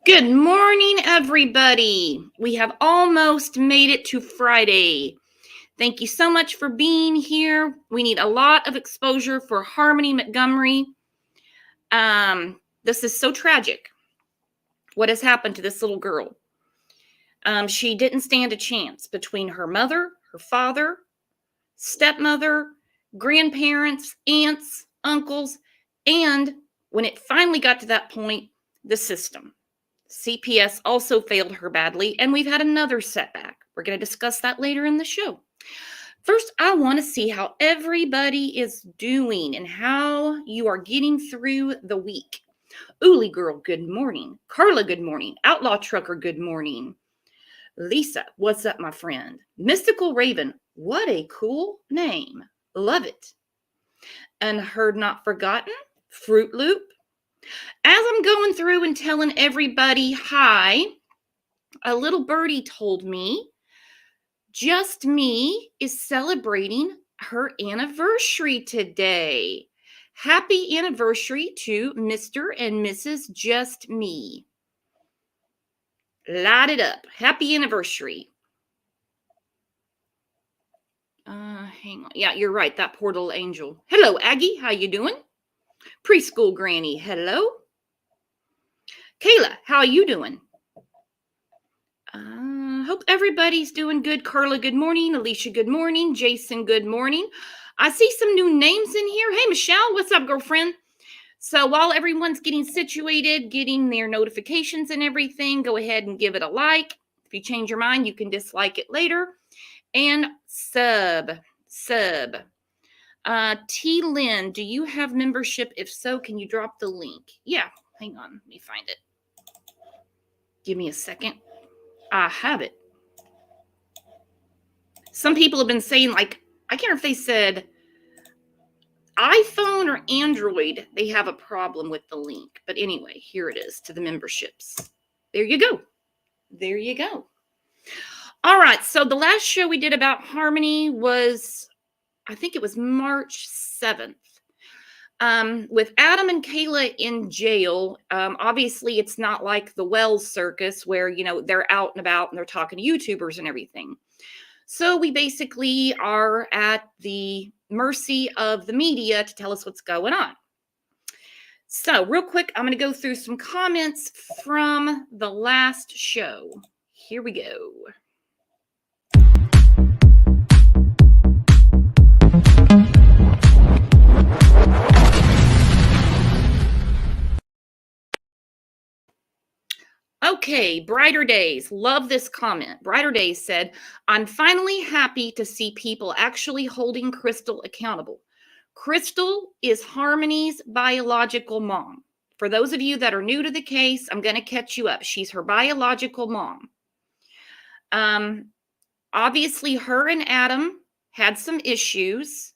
Good morning, everybody. We have almost made it to Friday. Thank you so much for being here. We need a lot of exposure for Harmony Montgomery. This is so tragic. What has happened to this little girl? She didn't stand a chance between her mother, her father, stepmother, grandparents, aunts, uncles, and when it finally got to that point, the system. CPS also failed her badly, and we've had another setback. We're going to discuss that later in the show. First, I want to see how everybody is doing and how you are getting through the week. Uli Girl, good morning. Carla, good morning. Outlaw Trucker, good morning. Lisa, what's up, my friend? Mystical Raven, what a cool name. Love it. Unheard Not Forgotten, Fruit Loop. As I'm going through and telling everybody hi, a little birdie told me Just Me is celebrating her anniversary today. Happy anniversary to Mr. and Mrs. Just Me. Light it up. Happy anniversary. Hang on. Yeah, you're right. That poor little angel. Hello, Aggie. How you doing? Preschool Granny. Hello. Kayla, how you doing? Hope everybody's doing good. Carla, good morning. Alicia, good morning. Jason, good morning. I see some new names in here. Hey, Michelle, what's up, girlfriend? So while everyone's getting situated, getting their notifications and everything, go ahead and give it a like. If you change your mind, you can dislike it later. And sub. T. Lynn, do you have membership? If so, can you drop the link? Yeah, hang on. Let me find it. Give me a second. I have it. Some people have been saying, like, I can't remember if they said iPhone or Android, they have a problem with the link. But anyway, here it is to the memberships. There you go. There you go. All right. So the last show we did about Harmony was, I think it was March 7th. With Adam and Kayla in jail, obviously it's not like the Wells circus where, you know, they're out and about and they're talking to YouTubers and everything. So we basically are at the mercy of the media to tell us what's going on. So real quick, I'm going to go through some comments from the last show. Here we go. Okay, Brighter Days. Love this comment. Brighter Days said, I'm finally happy to see people actually holding Crystal accountable. Crystal is Harmony's biological mom. For those of you that are new to the case, I'm going to catch you up. She's her biological mom. Obviously, her and Adam had some issues.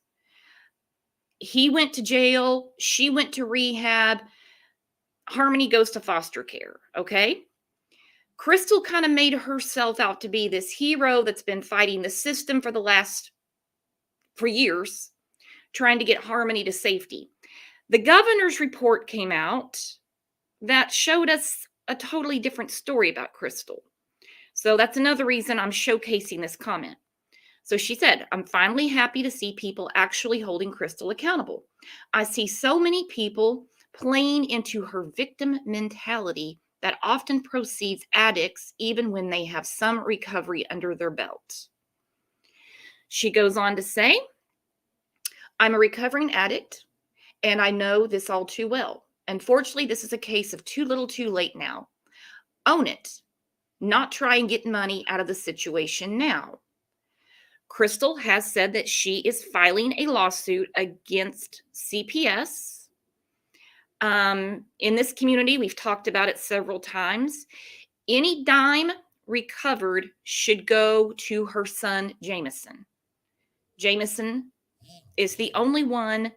He went to jail. She went to rehab. Harmony goes to foster care, okay? Crystal kind of made herself out to be this hero that's been fighting the system for years, trying to get Harmony to safety. The governor's report came out that showed us a totally different story about Crystal. So that's another reason I'm showcasing this comment. So she said, I'm finally happy to see people actually holding Crystal accountable. I see so many people playing into her victim mentality that often precedes addicts even when they have some recovery under their belt. She goes on to say, I'm a recovering addict, and I know this all too well. Unfortunately, this is a case of too little too late now. Own it. Not try and get money out of the situation now. Crystal has said that she is filing a lawsuit against CPS. In this community, we've talked about it several times. Any dime recovered should go to her son, Jameson. Jameson is the only one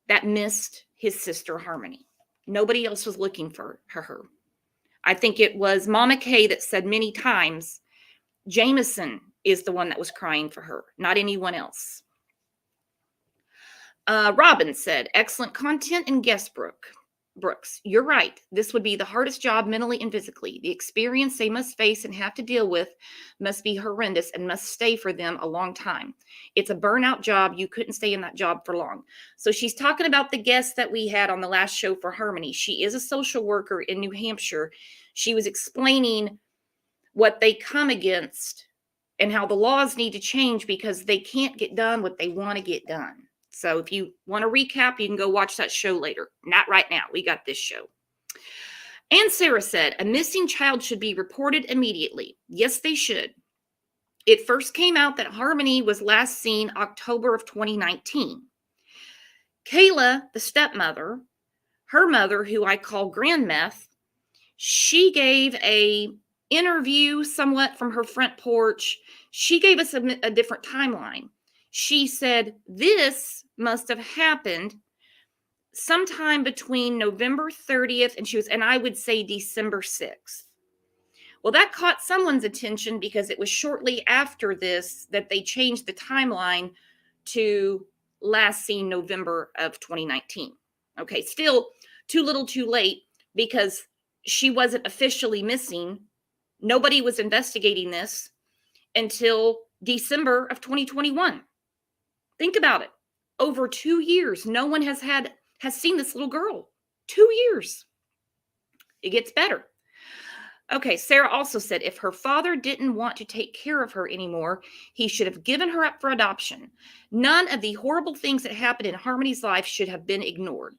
that missed his sister, Harmony. Nobody else was looking for her. I think it was Mama Kay that said many times, Jameson is the one that was crying for her, not anyone else. Robin said, excellent content in Guestbrook. Brooks, you're right. This would be the hardest job mentally and physically. The experience they must face and have to deal with must be horrendous and must stay for them a long time. It's a burnout job. You couldn't stay in that job for long. So she's talking about the guest that we had on the last show for Harmony. She is a social worker in New Hampshire. She was explaining what they come against and how the laws need to change because they can't get done what they want to get done. So if you want to recap, you can go watch that show later. Not right now. We got this show. And Sarah said, a missing child should be reported immediately. Yes, they should. It first came out that Harmony was last seen October of 2019. Kayla, the stepmother, her mother, who I call Grandmeth, she gave a interview somewhat from her front porch. She gave us a different timeline. She said this must have happened sometime between November 30th and I would say December 6th. Well, that caught someone's attention because it was shortly after this that they changed the timeline to last seen November of 2019. Okay, still too little too late because she wasn't officially missing. Nobody was investigating this until December of 2021. Think about it. Over 2 years, no one has seen this little girl. 2 years. It gets better. Okay, Sarah also said if her father didn't want to take care of her anymore, he should have given her up for adoption. None of the horrible things that happened in Harmony's life should have been ignored.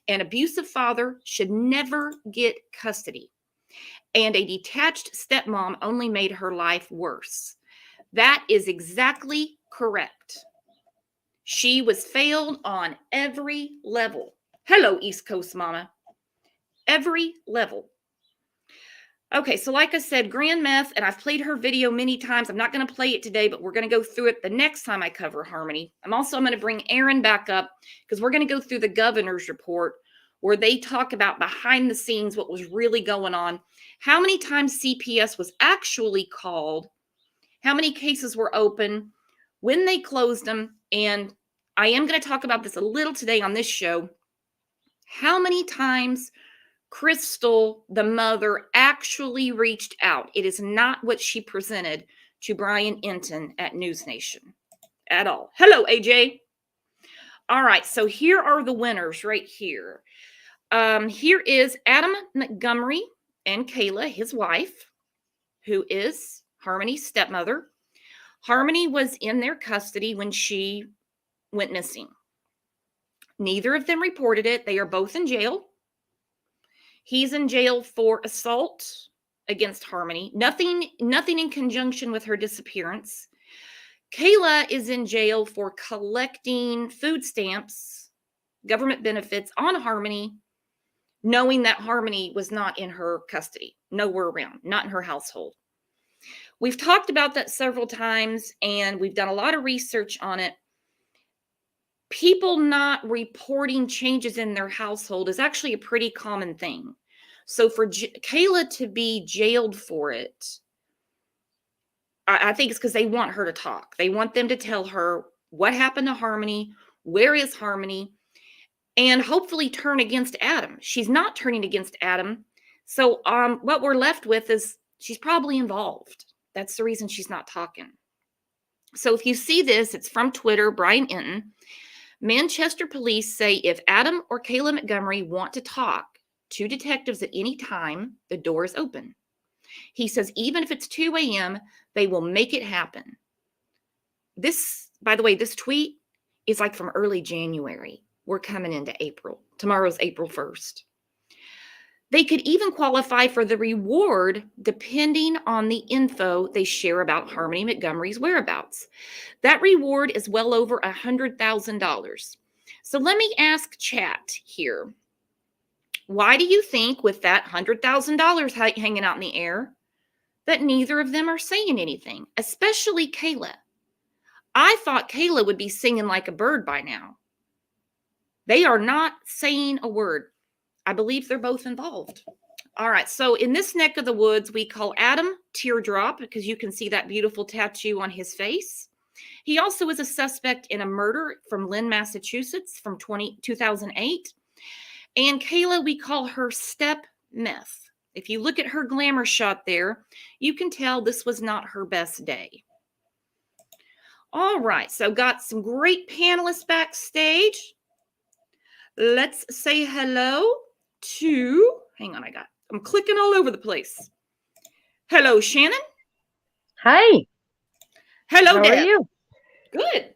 An abusive father should never get custody. And a detached stepmom only made her life worse. That is exactly correct. She was failed on every level. Hello, East Coast mama. Every level. Okay, so like I said, Grandmeth, and I've played her video many times. I'm not going to play it today, but we're going to go through it the next time I cover Harmony. I'm going to bring Aaron back up because we're going to go through the governor's report where they talk about behind the scenes what was really going on, how many times CPS was actually called, how many cases were open, when they closed them, and I am going to talk about this a little today on this show. How many times Crystal, the mother, actually reached out. It is not what she presented to Brian Enton at News Nation at all. Hello, AJ. All right, so here are the winners right here. Here is Adam Montgomery and Kayla, his wife, who is Harmony's stepmother. Harmony was in their custody when she went missing. Neither of them reported it. They are both in jail. He's in jail for assault against Harmony. Nothing in conjunction with her disappearance. Kayla is in jail for collecting food stamps, government benefits on Harmony, knowing that Harmony was not in her custody, nowhere around, not in her household. We've talked about that several times, and we've done a lot of research on it. People not reporting changes in their household is actually a pretty common thing. So for Kayla to be jailed for it, I think it's because they want her to talk. They want them to tell her what happened to Harmony, where is Harmony, and hopefully turn against Adam. She's not turning against Adam. So what we're left with is she's probably involved. That's the reason she's not talking. So if you see this, it's from Twitter, Brian Enton. Manchester police say if Adam or Kayla Montgomery want to talk to detectives at any time, the door is open. He says even if it's 2 a.m., they will make it happen. This, by the way, this tweet is like from early January. We're coming into April. Tomorrow's April 1st. They could even qualify for the reward depending on the info they share about Harmony Montgomery's whereabouts. That reward is well over $100,000. So let me ask chat here. Why do you think with that $100,000 hanging out in the air that neither of them are saying anything, especially Kayla? I thought Kayla would be singing like a bird by now. They are not saying a word. I believe they're both involved. All right, so in this neck of the woods, we call Adam Teardrop because you can see that beautiful tattoo on his face. He also is a suspect in a murder from Lynn, Massachusetts from 2008. And Kayla, we call her step meth. If you look at her glamour shot there, you can tell this was not her best day. All right, so got some great panelists backstage. Let's say hello to, hang on, I'm clicking all over the place. Hello, Shannon. Hi. Hello, How are Deb. you? Good.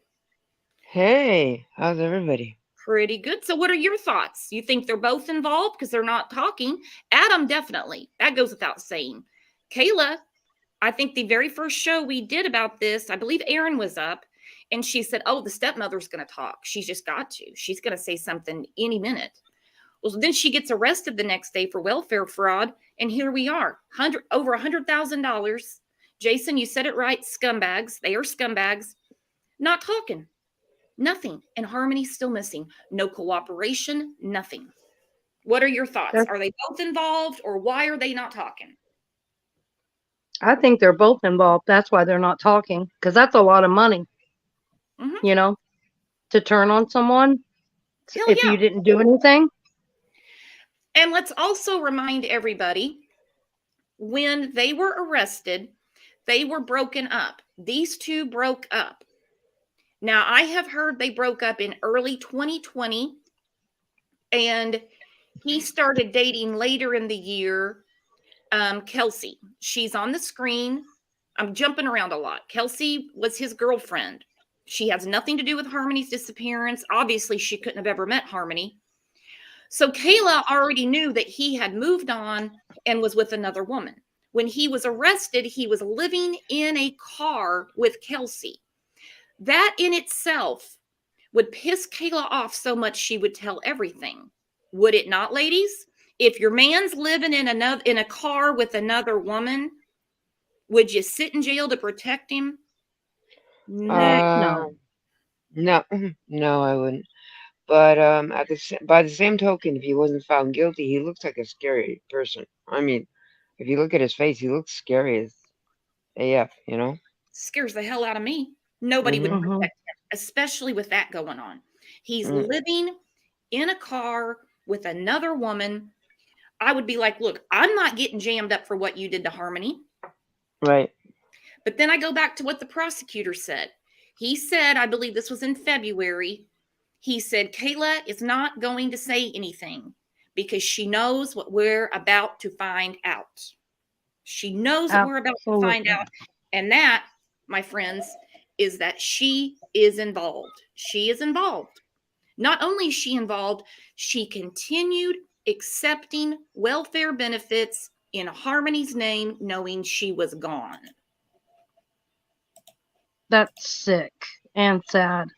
Hey, how's everybody? Pretty good. So what are your thoughts? You think they're both involved because they're not talking? Adam, definitely. That goes without saying. Kayla, I think the very first show we did about this, I believe Erin was up, and she said, oh, the stepmother's going to talk. She's just got to. She's going to say something any minute. Well, then she gets arrested the next day for welfare fraud, and here we are, over $100,000. Jason, you said it right, scumbags. They are scumbags. Not talking. Nothing. And Harmony's still missing. No cooperation, nothing. What are your thoughts? Are they both involved, or why are they not talking? I think they're both involved. That's why they're not talking, because that's a lot of money, Mm-hmm. to turn on someone Hell if yeah. you didn't do anything. And let's also remind everybody, when they were arrested, they were broken up. These two broke up. Now, I have heard they broke up in early 2020, and he started dating later in the year Kelsey. She's on the screen. I'm jumping around a lot. Kelsey was his girlfriend. She has nothing to do with Harmony's disappearance. Obviously, she couldn't have ever met Harmony. So Kayla already knew that he had moved on and was with another woman. When he was arrested, he was living in a car with Kelsey. That in itself would piss Kayla off so much she would tell everything. Would it not, ladies? If your man's living in a car with another woman, would you sit in jail to protect him? No. Heck Uh, no. no, no, I wouldn't. But by the same token, if he wasn't found guilty, he looks like a scary person. I mean, if you look at his face, he looks scary as AF, you know? Scares the hell out of me. Nobody would Mm-hmm. Hmm. protect him, especially with that going on. He's Mm, living in a car with another woman. I would be like, look, I'm not getting jammed up for what you did to Harmony. right. But then I go back to what the prosecutor said. He said, I believe this was in February, he said, Kayla is not going to say anything because she knows what we're about to find out. She knows what we're about to find Absolutely. out. And that, my friends, is that she is involved. She is involved. Not only is she involved, she continued accepting welfare benefits in Harmony's name, knowing she was gone. That's sick and sad.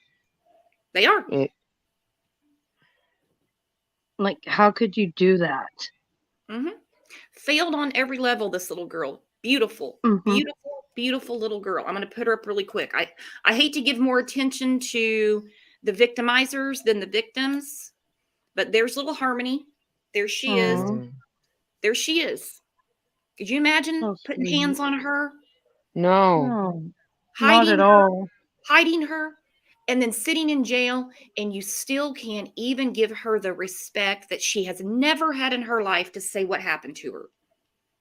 They are. It, Like, how could you do that? Mm-hmm. Failed on every level, this little girl. Beautiful, Hmm. beautiful, beautiful little girl. I'm going to put her up really quick. I hate to give more attention to the victimizers than the victims, but there's little Harmony. There she is. Mm. mm, There she is. Could you imagine So putting sweet. hands on her, no. No, not hiding at her, all. hiding her, and then sitting in jail, and you still can't even give her the respect that she has never had in her life to say what happened to her?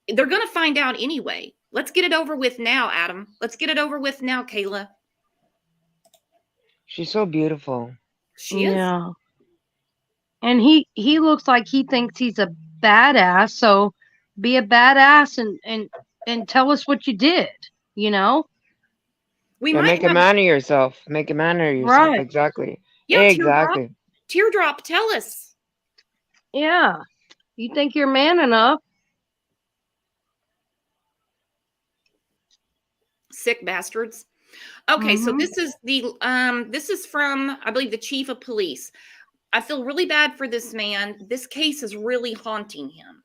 They're going to find out anyway. Let's get it over with now, Adam. Let's get it over with now, Kayla. She's so beautiful. She is. Yeah. And he looks like he thinks he's a badass, so be a badass and tell us what you did, you know? We Yeah, might make a have, man of yourself. Make a man of yourself. Right. Exactly. yeah, teardrop. Exactly. Teardrop, tell us. Yeah. You think you're man enough? Sick bastards. Okay, so Mhm. this is from, I believe, the chief of police. I feel really bad for this man. This case is really haunting him.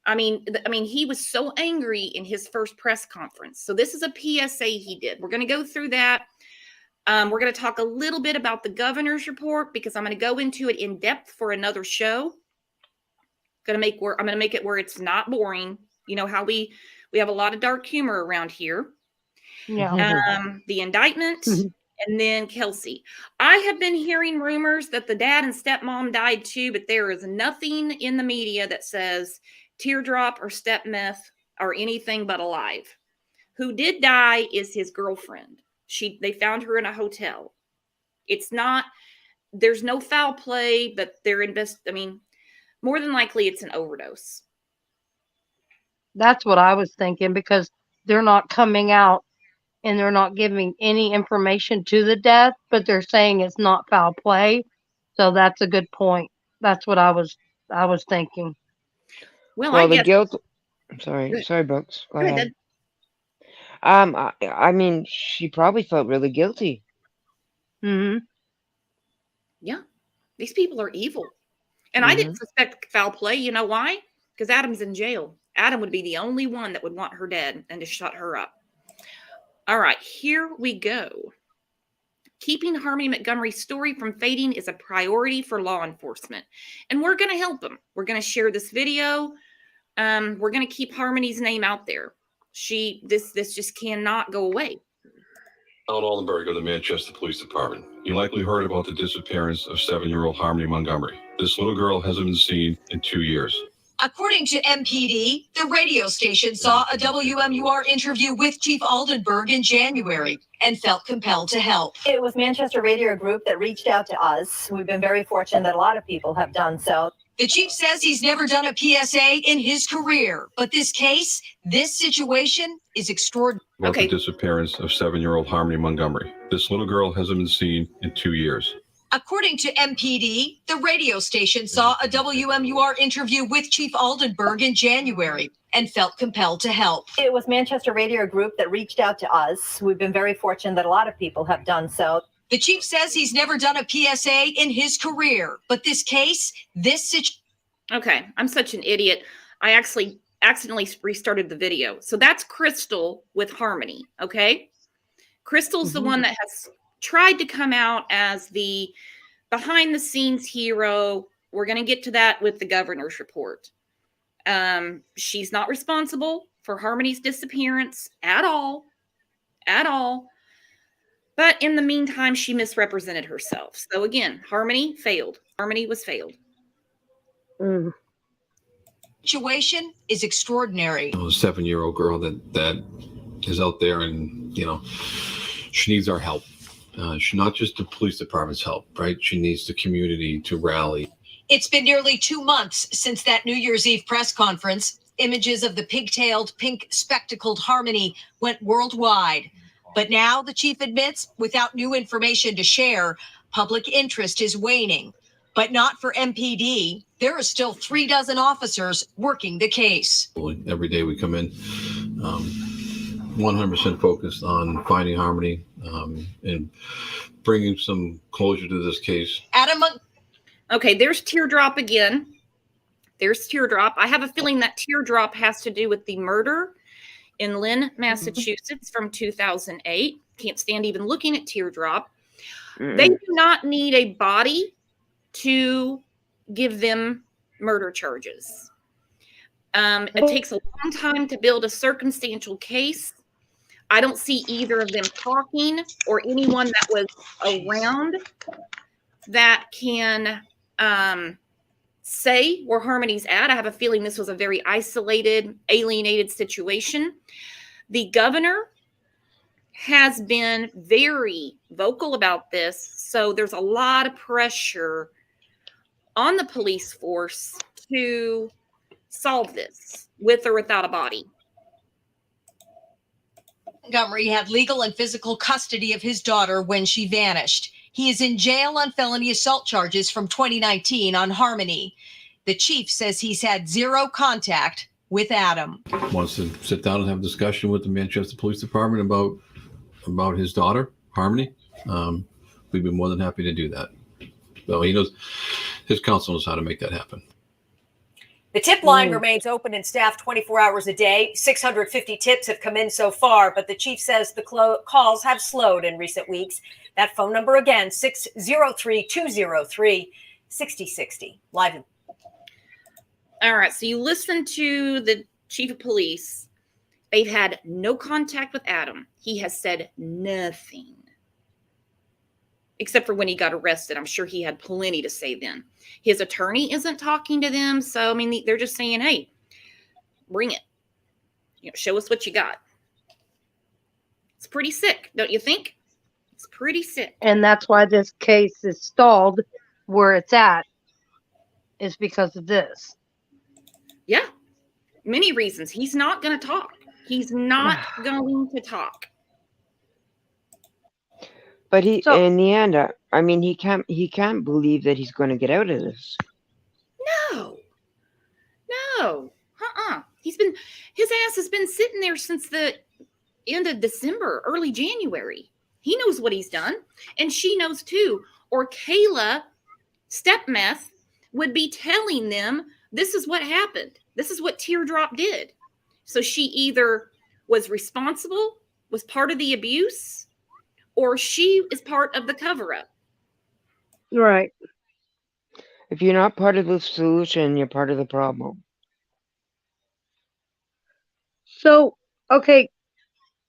I mean, he was so angry in his first press conference. So this is a PSA he did. We're going to go through that. We're going to talk a little bit about the governor's report because I'm going to go into it in depth for another show. I'm going to make it where it's not boring. You know how we have a lot of dark humor around here. Yeah. The indictment And then Kelsey. I have been hearing rumors that the dad and stepmom died too, but there is nothing in the media that says Teardrop or Stepmeth are anything but alive. Who did die is his girlfriend. They found her in a hotel. It's not, there's no foul play, but more than likely it's an overdose. That's what I was thinking, because they're not coming out and they're not giving any information to the death, but they're saying it's not foul play. So that's a good point. That's what I was thinking. Well, Well, I the guess. guilt. Sorry, Good. sorry, Brooks. Go Go ahead. ahead. I mean, she probably felt really guilty. Hmm. Yeah. These people are evil. And I didn't suspect foul play. You know why? Because Adam's in jail. Adam would be the only one that would want her dead and to shut her up. All right, here we go. Keeping Harmony Montgomery's story from fading is a priority for law enforcement. And we're going to help them. We're going to share this video. We're going to keep Harmony's name out there. This just cannot go away. Alan Oldenburg of the Manchester Police Department. You likely heard about the disappearance of 7-year-old Harmony Montgomery. This little girl hasn't been seen in 2 years. According to MPD, the radio station saw a WMUR interview with Chief Aldenburg in January and felt compelled to help. It was Manchester Radio Group that reached out to us. We've been very fortunate that a lot of people have done so. The chief says he's never done a PSA in his career, but this situation is extraordinary. About the disappearance of 7-year-old Harmony Montgomery. This little girl hasn't been seen in 2 years. According to MPD, the radio station saw a WMUR interview with Chief Aldenburg in January and felt compelled to help. It was Manchester Radio Group that reached out to us. We've been very fortunate that a lot of people have done so. The chief says he's never done a PSA in his career, but this situation. Okay, I'm such an idiot. I actually accidentally restarted the video. So that's Crystal with Harmony, okay? Crystal's the one that has tried to come out as the behind the scenes hero. We're going to get to that with the governor's report. She's not responsible for Harmony's disappearance at all. But in the meantime, she misrepresented herself. So again, Harmony failed. Harmony was failed. Situation is extraordinary. A 7-year-old girl that is out there, and she needs our help. She not just the police department's help, right? She needs the community to rally. It's been nearly 2 months since that New Year's Eve press conference. Images of the pigtailed, pink spectacled Harmony went worldwide. But now the chief admits, without new information to share, public interest is waning. But not for MPD. There are still 36 officers working the case. Every day we come in 100% focused on finding Harmony and bringing some closure to this case. Okay, there's Teardrop again. There's Teardrop. I have a feeling that Teardrop has to do with the murder in Lynn, Massachusetts from 2008. Can't stand even looking at Teardrop. They do not need a body to give them murder charges. It takes a long time to build a circumstantial case. I don't see either of them talking or anyone that was around that can say where Harmony's at. I have a feeling this was a very isolated, alienated situation. The governor has been very vocal about this, so there's a lot of pressure on the police force to solve this with or without a body. Montgomery had legal and physical custody of his daughter when she vanished. He is in jail on felony assault charges from 2019 on Harmony. The chief says he's had zero contact with Adam. Wants to sit down and have a discussion with the Manchester Police Department about his daughter, Harmony. We'd be more than happy to do that. So he knows, his counsel knows how to make that happen. The tip line remains open and staffed 24 hours a day. 650 tips have come in so far, but the chief says the calls have slowed in recent weeks. That phone number again, 603-203-6060. Live. All right, so you listen to the chief of police. They've had no contact with Adam. He has said nothing. except for when he got arrested. I'm sure he had plenty to say then. His attorney isn't talking to them. So, I mean, they're just saying, hey, bring it. Show us what you got. It's pretty sick, don't you think? It's pretty sick. And that's why this case is stalled where it's at, is because of this. Yeah. Many reasons. He's not going to talk. He's not going to talk. But he, So- in the end, I mean, he can't believe that he's going to get out of this. No. His ass has been sitting there since the end of December, early January. He knows what he's done. And she knows too. Or Kayla, stepmeth, would be telling them, this is what happened. This is what Teardrop did. So she either was responsible, was part of the abuse, or she is part of the cover-up. Right. If you're not part of the solution, you're part of the problem. So, okay,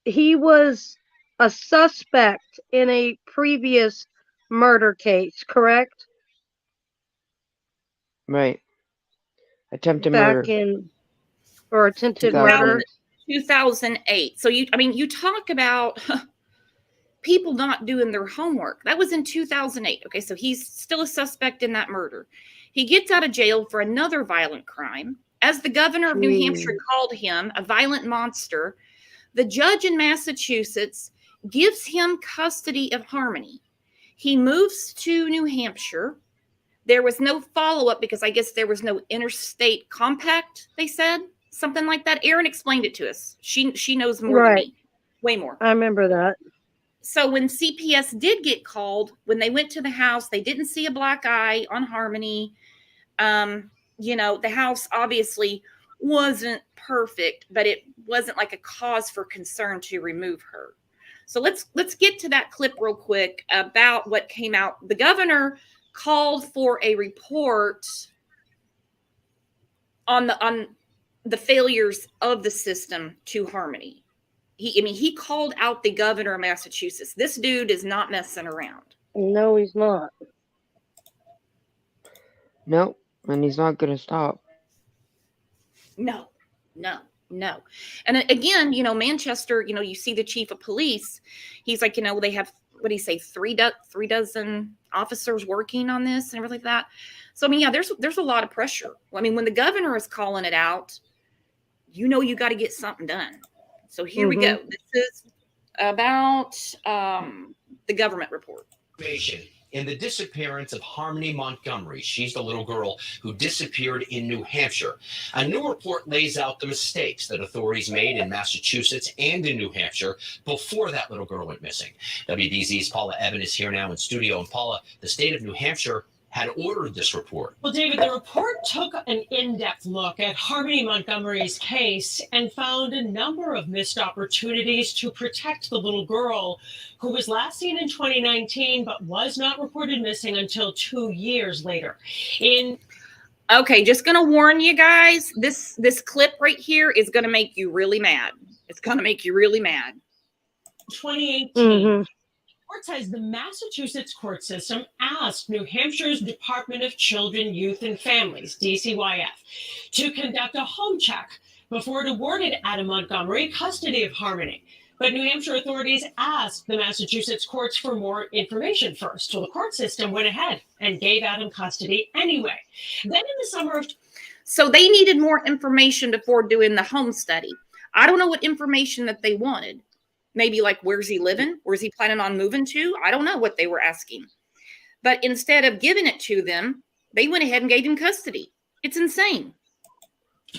he was a suspect in a previous murder case, correct? Right. Attempted Back murder. in, or attempted 2000. murder. 2008. So you talk about people not doing their homework. That was in 2008. Okay, so he's still a suspect in that murder. He gets out of jail for another violent crime. As the governor of New Hampshire called him a violent monster, the judge in Massachusetts gives him custody of Harmony. He moves to New Hampshire. There was no follow-up because I guess there was no interstate compact, they said. Something like that. Erin explained it to us. She knows more than me. Way more. I remember that. So when CPS did get called, when they went to the house, they didn't see a black eye on Harmony. The house obviously wasn't perfect, but it wasn't like a cause for concern to remove her. So let's get to that clip real quick about what came out. The governor called for a report on the failures of the system to Harmony. He called out the governor of Massachusetts. This dude is not messing around. No, he's not. Nope. And he's not going to stop. No. And again, Manchester, you see the chief of police. He's like, they have, what do you say, three dozen officers working on this and everything like that. So, there's a lot of pressure. When the governor is calling it out, you got to get something done. So here we go. This is about the government report. In the disappearance of Harmony Montgomery. She's the little girl who disappeared in New Hampshire. A new report lays out the mistakes that authorities made in Massachusetts and in New Hampshire before that little girl went missing. WBZ's Paula Evan is here now in studio. And Paula, the state of New Hampshire had ordered this report. Well, David, the report took an in-depth look at Harmony Montgomery's case and found a number of missed opportunities to protect the little girl who was last seen in 2019 but was not reported missing until 2 years later. Okay, just going to warn you guys, this clip right here is going to make you really mad. It's going to make you really mad. 2018. Court says the Massachusetts court system asked New Hampshire's Department of Children, Youth, and Families, DCYF, to conduct a home check before it awarded Adam Montgomery custody of Harmony. But New Hampshire authorities asked the Massachusetts courts for more information first. So the court system went ahead and gave Adam custody anyway. Then in the summer of... So they needed more information before doing the home study. I don't know what information that they wanted. Maybe like, where's he living? Where's he planning on moving to? I don't know what they were asking. But instead of giving it to them, they went ahead and gave him custody. It's insane.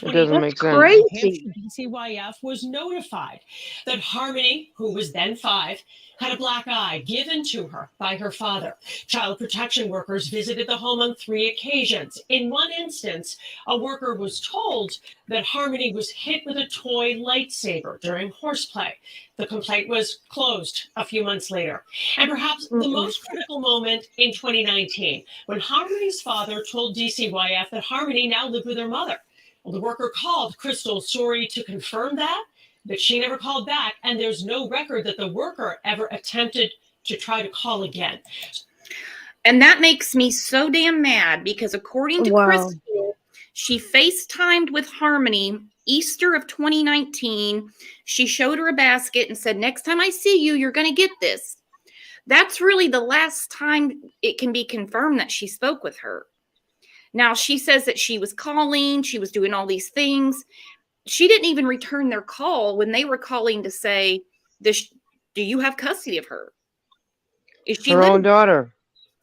It doesn't make sense. Crazy. DCYF was notified that Harmony, who was then 5, had a black eye given to her by her father. Child protection workers visited the home on 3 occasions. In one instance, a worker was told that Harmony was hit with a toy lightsaber during horseplay. The complaint was closed a few months later. And perhaps the most critical moment in 2019, when Harmony's father told DCYF that Harmony now lived with her mother. Well, the worker called Crystal Sorry to confirm that, but she never called back, and there's no record that the worker ever attempted to try to call again. And that makes me so damn mad because according to Wow. Crystal, she FaceTimed with Harmony Easter of 2019. She showed her a basket and said, next time I see you, you're going to get this. That's really the last time it can be confirmed that she spoke with her. Now, she says that she was calling, she was doing all these things. She didn't even return their call when they were calling to say, do you have custody of her? Is she Her own living? daughter.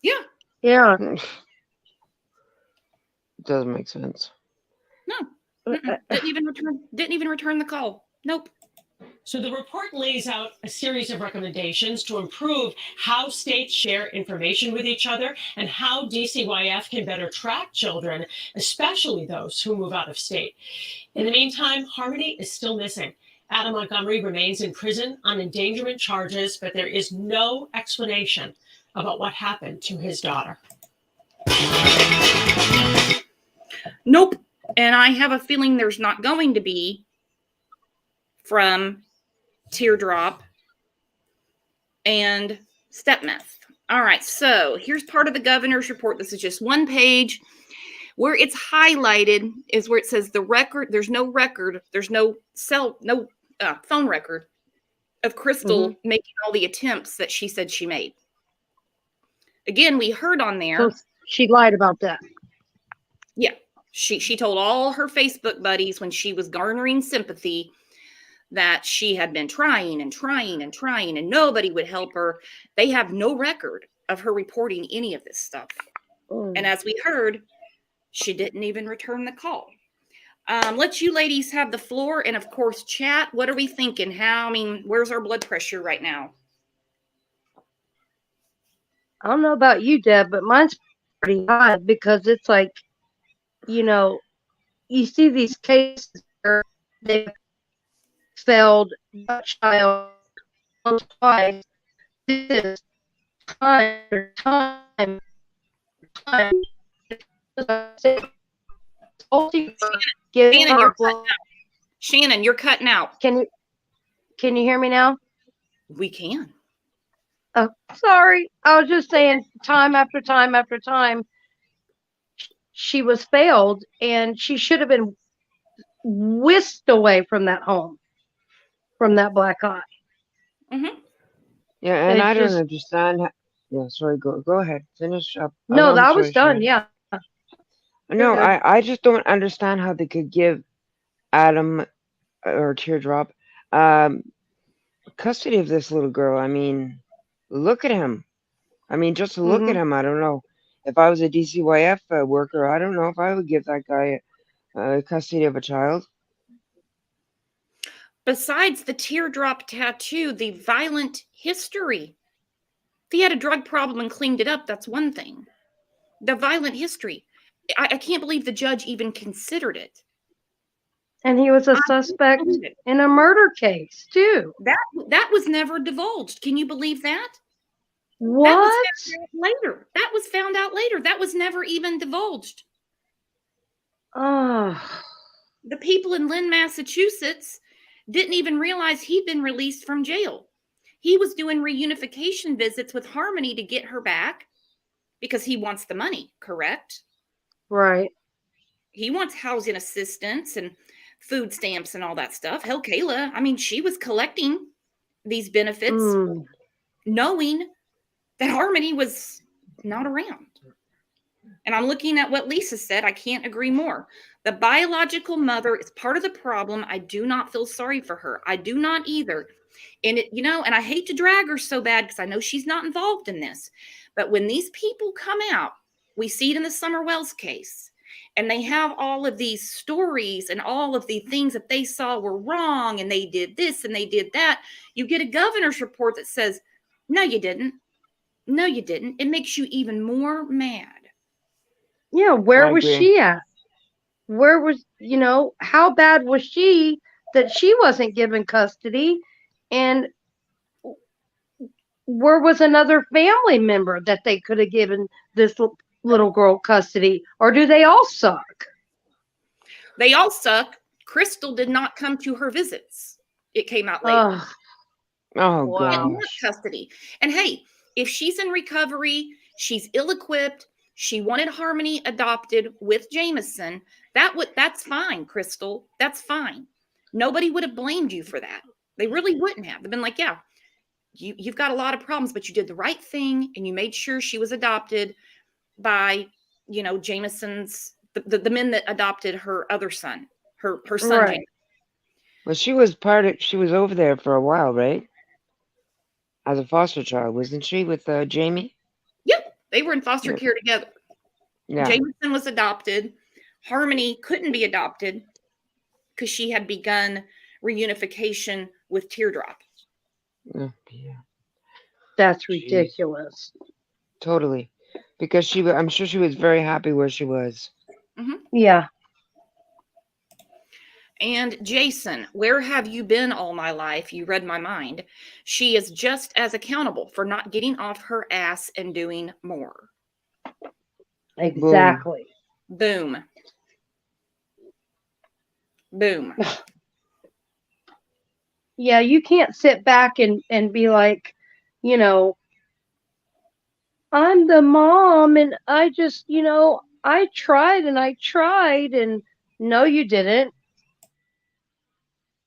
Yeah. Yeah. It doesn't make sense. No. Didn't even return the call. Nope. So the report lays out a series of recommendations to improve how states share information with each other and how DCYF can better track children, especially those who move out of state. In the meantime, Harmony is still missing. Adam Montgomery remains in prison on endangerment charges, but there is no explanation about what happened to his daughter. Nope. And I have a feeling there's not going to be from Teardrop and Stepmeth. All right, so here's part of the governor's report. This is just one page. Where it's highlighted is where it says the record. There's no record. There's no phone record of Crystal making all the attempts that she said she made. Again, we heard on there. So she lied about that. Yeah, she told all her Facebook buddies when she was garnering sympathy that she had been trying and trying and trying and nobody would help her. They have no record of her reporting any of this stuff. And as we heard, she didn't even return the call. Let you ladies have the floor and, of course, chat. What are we thinking? Where's our blood pressure right now? I don't know about you, Deb, but mine's pretty high because it's like, you see these cases where they failed a child twice. This time after time. Shannon, you're cutting out. Can you hear me now? We can. Oh, sorry. I was just saying time after time after time she was failed and she should have been whisked away from that home, from that black eye. Mm-hmm. Yeah, and I don't understand. Yeah, sorry. Go ahead. Finish up. No, that was Sharon. done. Yeah. No, I just don't understand how they could give Adam or Teardrop custody of this little girl. I mean, look at him. I mean, just to look at him, I don't know. If I was a DCYF worker, I don't know if I would give that guy custody of a child. Besides the teardrop tattoo, the violent history. If he had a drug problem and cleaned it up, that's one thing. The violent history. I can't believe the judge even considered it. And he was a suspect in a murder case, too. That was never divulged. Can you believe that? What? That was found out later. That was never even divulged. Oh. The people in Lynn, Massachusetts didn't even realize he'd been released from jail. He was doing reunification visits with Harmony to get her back because he wants the money, correct? Right. He wants housing assistance and food stamps and all that stuff. Hell, Kayla, she was collecting these benefits knowing that Harmony was not around. And I'm looking at what Lisa said. I can't agree more. The biological mother is part of the problem. I do not feel sorry for her. I do not either. And and I hate to drag her so bad because I know she's not involved in this. But when these people come out, we see it in the Summer Wells case, and they have all of these stories and all of the things that they saw were wrong, and they did this and they did that. You get a governor's report that says, no, you didn't. No, you didn't. It makes you even more mad. Yeah, where was she at? Where was, how bad was she that she wasn't given custody? And where was another family member that they could have given this little girl custody? Or do they all suck? They all suck. Crystal did not come to her visits. It came out later. Oh Wow. In gosh. custody. And hey, if she's in recovery, she's ill-equipped, she wanted Harmony adopted with Jameson, that's fine, Crystal. That's fine. Nobody would have blamed you for that. They really wouldn't have. They've been like, yeah, you've got a lot of problems, but you did the right thing and you made sure she was adopted by, Jameson's the men that adopted her other son, her son Right. Jameson. Well, she was over there for a while, right? As a foster child, wasn't she with Jamie? Yep, they were in foster Yeah. care together. Yeah. Jameson was adopted. Harmony couldn't be adopted because she had begun reunification with Teardrop. Yeah. That's Jeez. ridiculous. Totally. Because I'm sure she was very happy where she was. Yeah. And Jason, where have you been all my life? You read my mind. She is just as accountable for not getting off her ass and doing more. Exactly. Boom. Boom. Yeah, you can't sit back and be like, you know, I'm the mom and I just, I tried and no, you didn't.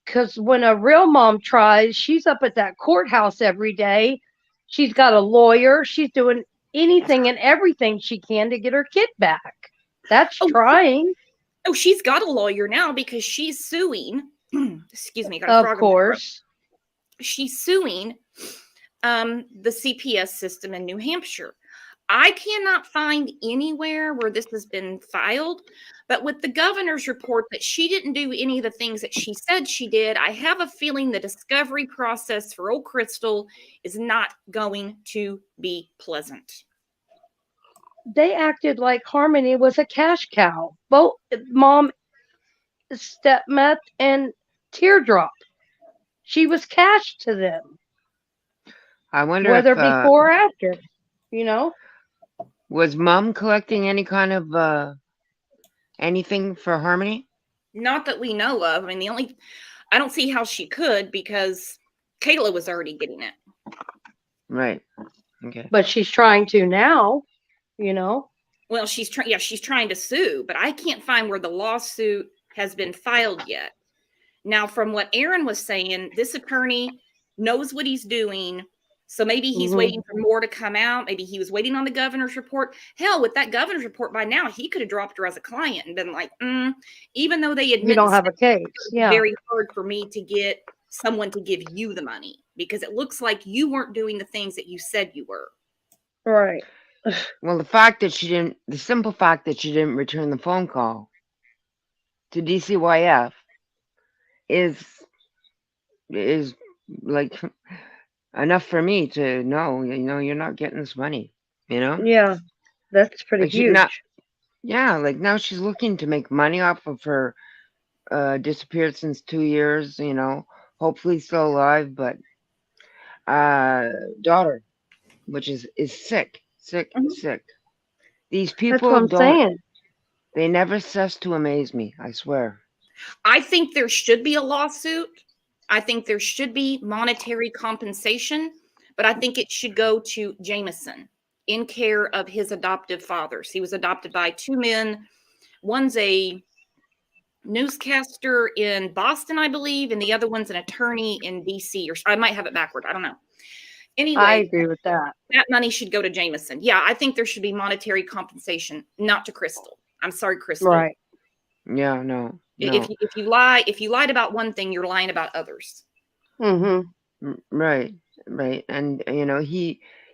Because when a real mom tries, she's up at that courthouse every day. She's got a lawyer. She's doing anything and everything she can to get her kid back. That's Oh, trying. Oh, she's got a lawyer now because she's suing. Excuse me, got a Of frog in my throat. course. She's suing the CPS system in New Hampshire. I cannot find anywhere where this has been filed, but with the governor's report that she didn't do any of the things that she said she did, I have a feeling the discovery process for old Crystal is not going to be pleasant. They acted like Harmony was a cash cow. Both mom, stepmeth, and Teardrop. She was cash to them, I wonder whether if before or after, you know? was Mom collecting any kind of anything for Harmony? Not that we know of. I mean, I don't see how she could because Kayla was already getting it. Right. Okay. But she's trying to now, you know? Well, she's trying to sue, but I can't find where the lawsuit has been filed yet. Now, from what Aaron was saying, this attorney knows what he's doing. So maybe he's waiting for more to come out. Maybe he was waiting on the governor's report. Hell, with that governor's report by now, he could have dropped her as a client and been like, even though they admit You don't have a case. Yeah. very hard for me to get someone to give you the money because it looks like you weren't doing the things that you said you were. Right. Well, the simple fact that she didn't return the phone call to DCYF is like enough for me to know, you're not getting this money, Yeah. That's pretty Like huge. like now she's looking to make money off of her disappeared since 2 years, hopefully still alive, but daughter, which is sick. These That's what people I'm saying. they never cease to amaze me, I swear. I think there should be a lawsuit. I think there should be monetary compensation, but I think it should go to Jameson in care of his adoptive fathers. He was adopted by two men. One's a newscaster in Boston, I believe, and the other one's an attorney in DC, or I might have it backward. I don't know. Anyway, I agree with that. That money should go to Jameson. Yeah, I think there should be monetary compensation, not to Crystal. I'm sorry, Crystal. Right. Yeah, no. If you lied about one thing, you're lying about others. Right. And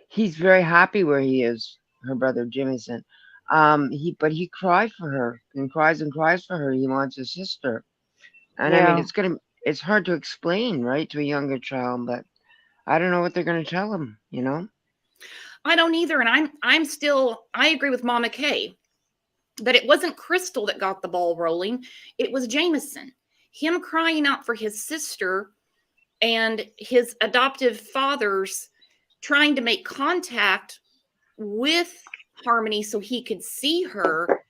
he's very happy where he is, her brother Jimison. But he cried for her and cries for her. He wants his sister. And I mean, it's hard to explain, right, to a younger child, but I don't know what they're going to tell him, I don't either. And I agree with Mama Kay that it wasn't Crystal that got the ball rolling. It was Jameson. Him crying out for his sister and his adoptive fathers trying to make contact with Harmony so he could see her.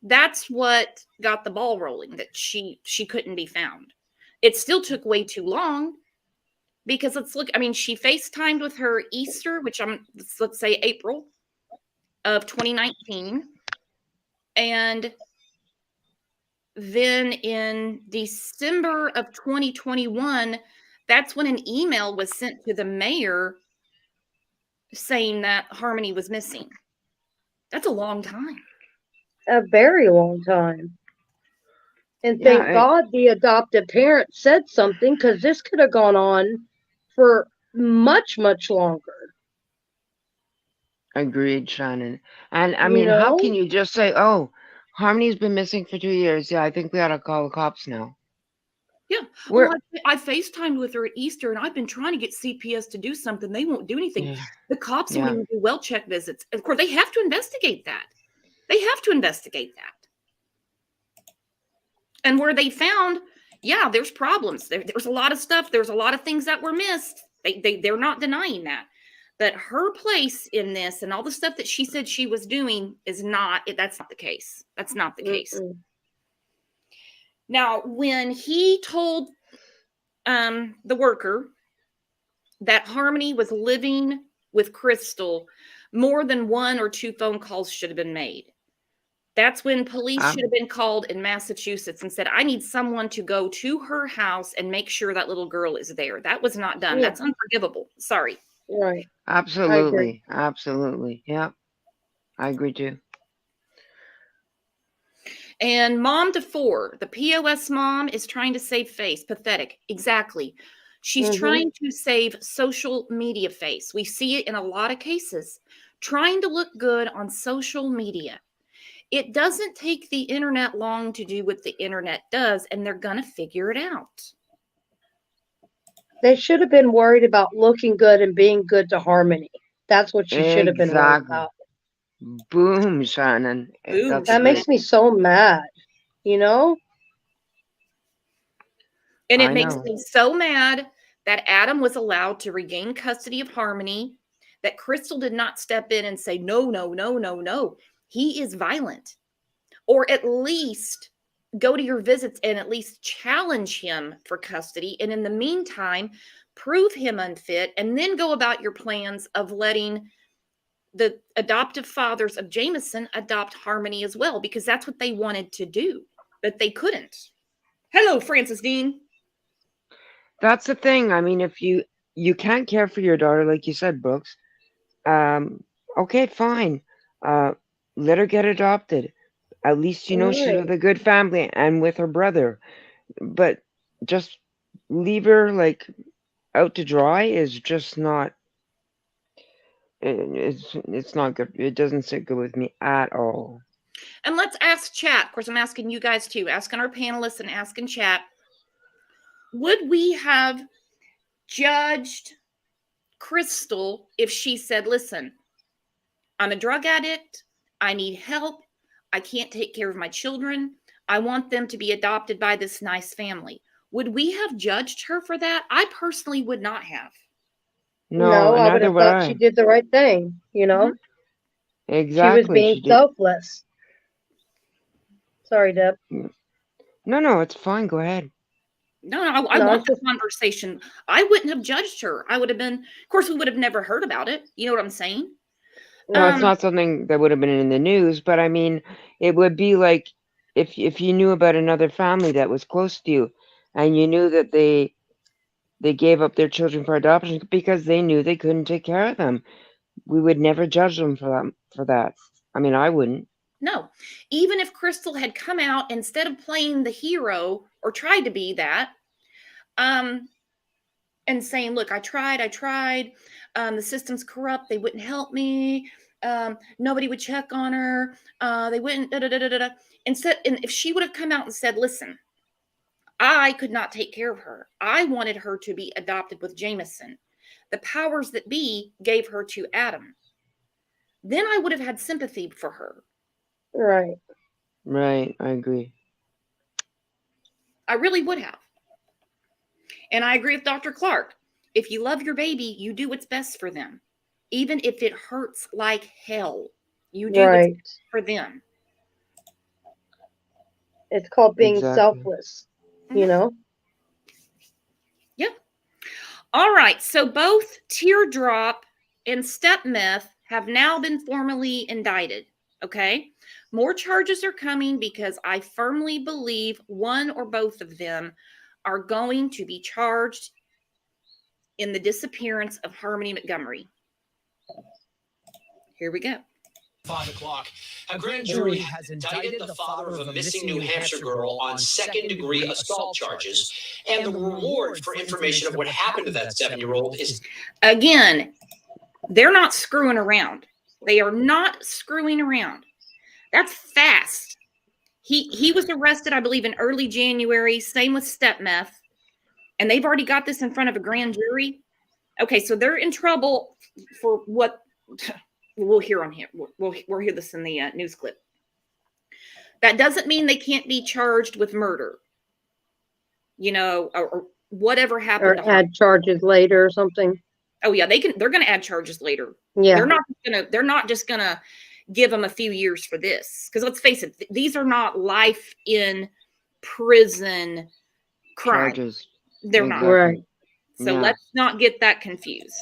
That's what got the ball rolling, that she couldn't be found. It still took way too long. Because let's look, I mean, she FaceTimed with her Easter, which let's say April of 2019. And then in December of 2021, that's when an email was sent to the mayor saying that Harmony was missing. That's a long time. A very long time. And Yeah, thank God the adoptive parent said something, because this could have gone on for much, much longer. agreed, Shannon. And I You mean, how know? can you just say, "Oh, Harmony's been missing for 2 years. Yeah, I think we ought to call the cops now." Yeah. We're Well, I FaceTimed with her at Easter, and I've been trying to get CPS to do something. They won't do anything. yeah, The cops won't yeah, even do well check visits. Of course, they have to investigate that. They have to investigate that. And where they found, yeah, there's problems. There's a lot of stuff. There's a lot of things that were missed. They're not denying that. But her place in this and all the stuff that she said she was doing is not, that's not the case. That's not the case. Mm-mm. Now, when he told the worker that Harmony was living with Crystal, more than 1 or 2 phone calls should have been made. That's when police should have been called in Massachusetts and said, I need someone to go to her house and make sure that little girl is there. That was not done. Yeah. That's unforgivable. Sorry. Right. absolutely, absolutely. Yeah, I agree too. And mom to 4, the POS mom is trying to save face. Pathetic. Exactly. She's Mhm. trying to save social media face. We see it in a lot of cases. Trying to look good on social media. It doesn't take the internet long to do what the internet does, and they're going to figure it out. They should have been worried about looking good and being good to Harmony. That's what she should have been worried Exactly. about. Boom, Shannon. Boom, That's That a makes good. me so mad, you know? And it I makes know. me so mad that Adam was allowed to regain custody of Harmony, that Crystal did not step in and say, no, no, no, no, no. He is violent. Or at least go to your visits and at least challenge him for custody. And in the meantime, prove him unfit, and then go about your plans of letting the adoptive fathers of Jameson adopt Harmony as well, because that's what they wanted to do, but they couldn't. Hello, Francis Dean. That's the thing. I mean, if you can't care for your daughter, like you said, Brooks, okay, fine. Uh, let her get adopted. At least you know she's with Right. a good family and with her brother. But just leave her like out to dry is just not. It's not good. It doesn't sit good with me at all. And let's ask chat. Of course, I'm asking you guys too, asking our panelists and asking chat. Would we have judged Crystal if she said, listen, I'm a drug addict. I need help. I can't take care of my children. I want them to be adopted by this nice family. Would we have judged her for that? I personally would not have. No, No, I would neither have would thought she I. did the right thing, you know? She was Exactly. being She did. selfless. Sorry, Deb. No, it's fine. Go ahead. No, I No, want it's the just conversation. I wouldn't have judged her. I would have been, of course, we would have never heard about it. You know what I'm saying? No, it's not something that would have been in the news, but I mean, it would be like if you knew about another family that was close to you, and you knew that they gave up their children for adoption because they knew they couldn't take care of them. We would never judge them for that. I mean, I wouldn't. No, even if Crystal had come out instead of playing the hero or tried to be that, and saying, "Look, I tried. The system's corrupt. They wouldn't help me. Nobody would check on her. They wouldn't." Da, da, da, da, da. Instead, and if she would have come out and said, "Listen, I could not take care of her. I wanted her to be adopted with Jameson. The powers that be gave her to Adam." Then I would have had sympathy for her. right. Right, I agree. I really would have. And I agree with Dr. Clark. If you love your baby, you do what's best for them. Even if it hurts like hell, you do what's Right. best for them. It's called being Exactly. selfless, you know? Yeah. All right. So both Teardrop and Step Meth have now been formally indicted. Okay. More charges are coming because I firmly believe one or both of them are going to be charged in the disappearance of Harmony Montgomery. Here we go. 5 o'clock. A grand jury has indicted the father of a missing New Hampshire girl on second-degree assault charges, and the reward for information of what happened to that 7-year-old is... Again, they're not screwing around. They are not screwing around. That's fast. He was arrested, I believe, in early January. Same with Step Meth. And they've already got this in front of a grand jury. Okay, so they're in trouble for what we'll hear on here. We'll hear this in the news clip. That doesn't mean they can't be charged with murder. You know, or whatever happened. Or add charges later or something. Oh yeah, they're going to add charges later. Yeah. They're not just going to give them a few years for this. Because let's face it, these are not life in prison crimes. Charges. They're not. Right. So Yeah. let's not get that confused.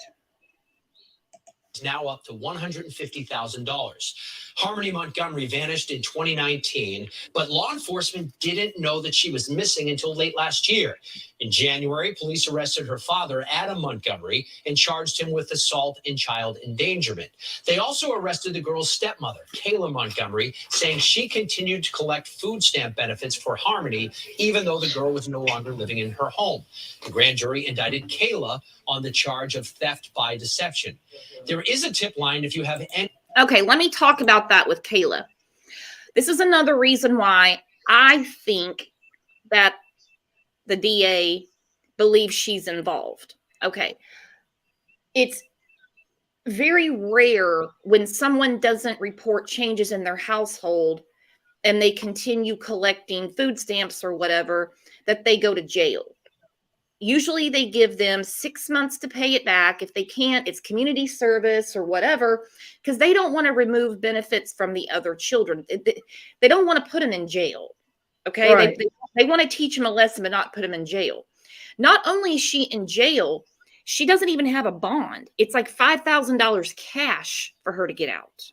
now up to $150,000. Harmony Montgomery vanished in 2019, but law enforcement didn't know that she was missing until late last year. In January, police arrested her father, Adam Montgomery, and charged him with assault and child endangerment. They also arrested the girl's stepmother, Kayla Montgomery, saying she continued to collect food stamp benefits for Harmony, even though the girl was no longer living in her home. The grand jury indicted Kayla on the charge of theft by deception. There is a tip line if you have any. Okay, let me talk about that with Kayla. This is another reason why I think that the DA believes she's involved. Okay. It's very rare when someone doesn't report changes in their household and they continue collecting food stamps or whatever, that they go to jail. Usually they give them 6 months to pay it back. If they can't, it's community service or whatever, because they don't want to remove benefits from the other children. They don't want to put them in jail. Okay. Right. They want to teach them a lesson, but not put them in jail. Not only is she in jail, she doesn't even have a bond. It's like $5,000 cash for her to get out.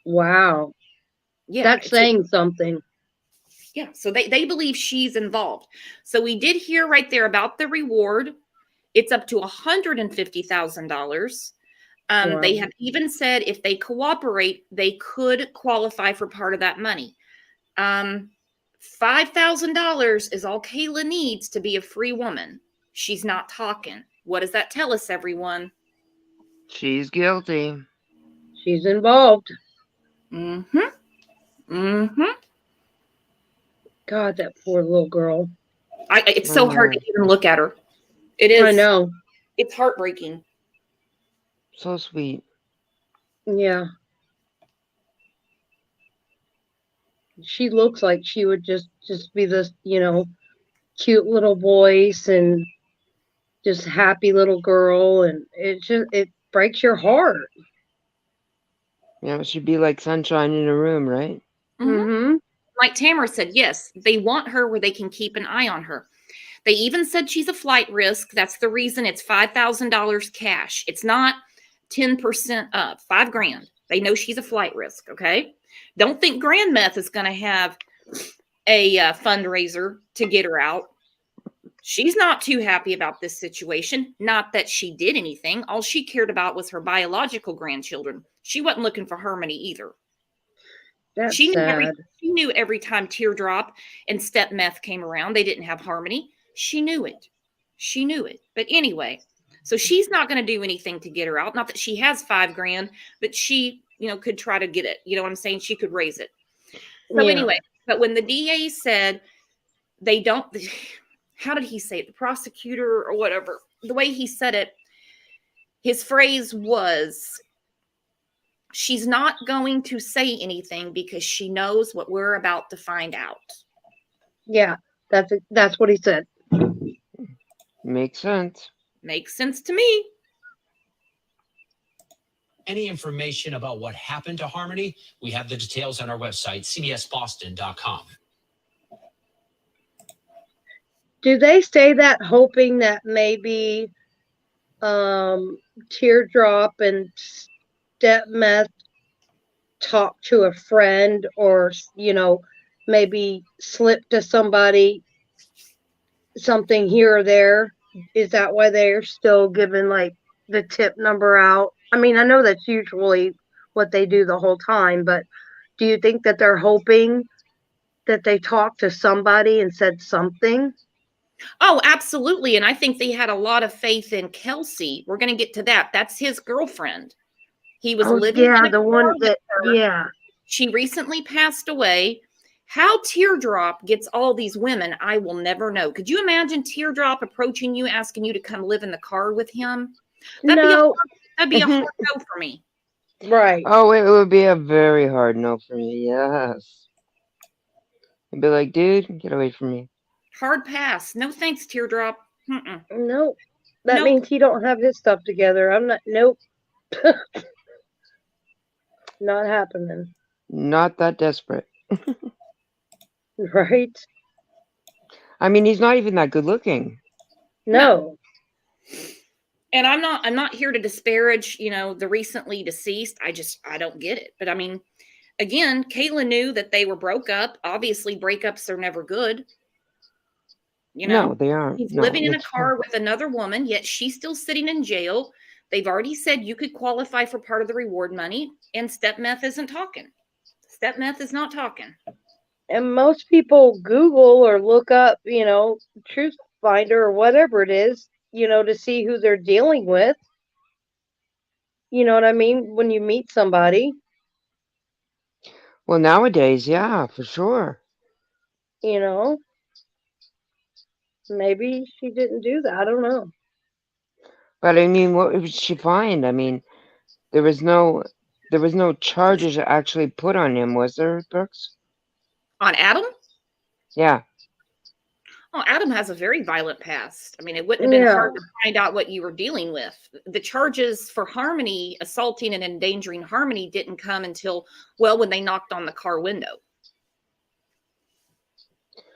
Wow. Yeah. That's saying something. Yeah, so they believe she's involved. So we did hear right there about the reward. It's up to $150,000. Wow. They have even said if they cooperate, they could qualify for part of that money. $5,000 is all Kayla needs to be a free woman. She's not talking. What does that tell us, everyone? She's guilty. She's involved. Mm-hmm. Mm-hmm. God, that poor little girl. It's so hard to even look at her. It is. I know. It's heartbreaking. So sweet. Yeah. She looks like she would just be this, cute little voice and just happy little girl, and it breaks your heart. Yeah, it should be like sunshine in a room, right? Mm-hmm. Like Tamara said, yes, they want her where they can keep an eye on her. They even said she's a flight risk. That's the reason it's $5,000 cash. It's not 10% up, $5,000. They know she's a flight risk. Okay. Don't think Grand Meth is going to have a fundraiser to get her out. She's not too happy about this situation. Not that she did anything. All she cared about was her biological grandchildren. She wasn't looking for Harmony either. That's She sad. knew every time Teardrop and Step Meth came around, they didn't have Harmony. She knew it. She knew it. But anyway, so she's not going to do anything to get her out. Not that she has $5,000, but she, could try to get it. You know what I'm saying? She could raise it. So Yeah. anyway, but when the DA said they don't, how did he say it? The prosecutor or whatever, the way he said it, his phrase was, she's not going to say anything because she knows what we're about to find out. Yeah, that's what he said. Makes sense. Makes sense to me. Any information about what happened to Harmony, we have the details on our website, cbsboston.com. Do they say that hoping that maybe Teardrop and Step Meth talk to a friend, or maybe slip to somebody something here or there? Is that why they're still giving like the tip number out? I mean, I know that's usually what they do the whole time, but do you think that they're hoping that they talked to somebody and said something? Oh, absolutely. And I think they had a lot of faith in Kelsey. We're going to get to that. That's his girlfriend. He was Oh living yeah, in a the car one with that her. yeah. She recently passed away. How Teardrop gets all these women, I will never know. Could you imagine Teardrop approaching you, asking you to come live in the car with him? That'd be a No, hard no for me. right. Oh, it would be a very hard no for me. Yes. I'd be like, dude, get away from me. Hard pass. No thanks, Teardrop. Mm-mm. Nope. That Nope. means he don't have his stuff together. I'm not. Nope. Not happening. Not that desperate. Right? I mean, he's not even that good looking. No. And I'm not here to disparage, the recently deceased. I don't get it. But I mean, again, Kayla knew that they were broke up. Obviously, breakups are never good. No, they aren't. He's No, living in a that's true. car with another woman, yet she's still sitting in jail. They've already said you could qualify for part of the reward money, and Step Meth isn't talking. Step Meth is not talking. And most people Google or look up, Truth Finder or whatever it is, to see who they're dealing with. You know what I mean? When you meet somebody, Well, nowadays, yeah, for sure. you know, maybe she didn't do that. I don't know. But I mean, what did she find? I mean, there was no charges actually put on him, was there, Brooks? On Adam? Yeah. Oh, Adam has a very violent past. I mean, it wouldn't have been Yeah. hard to find out what you were dealing with. The charges for Harmony, assaulting and endangering Harmony, didn't come until, when they knocked on the car window.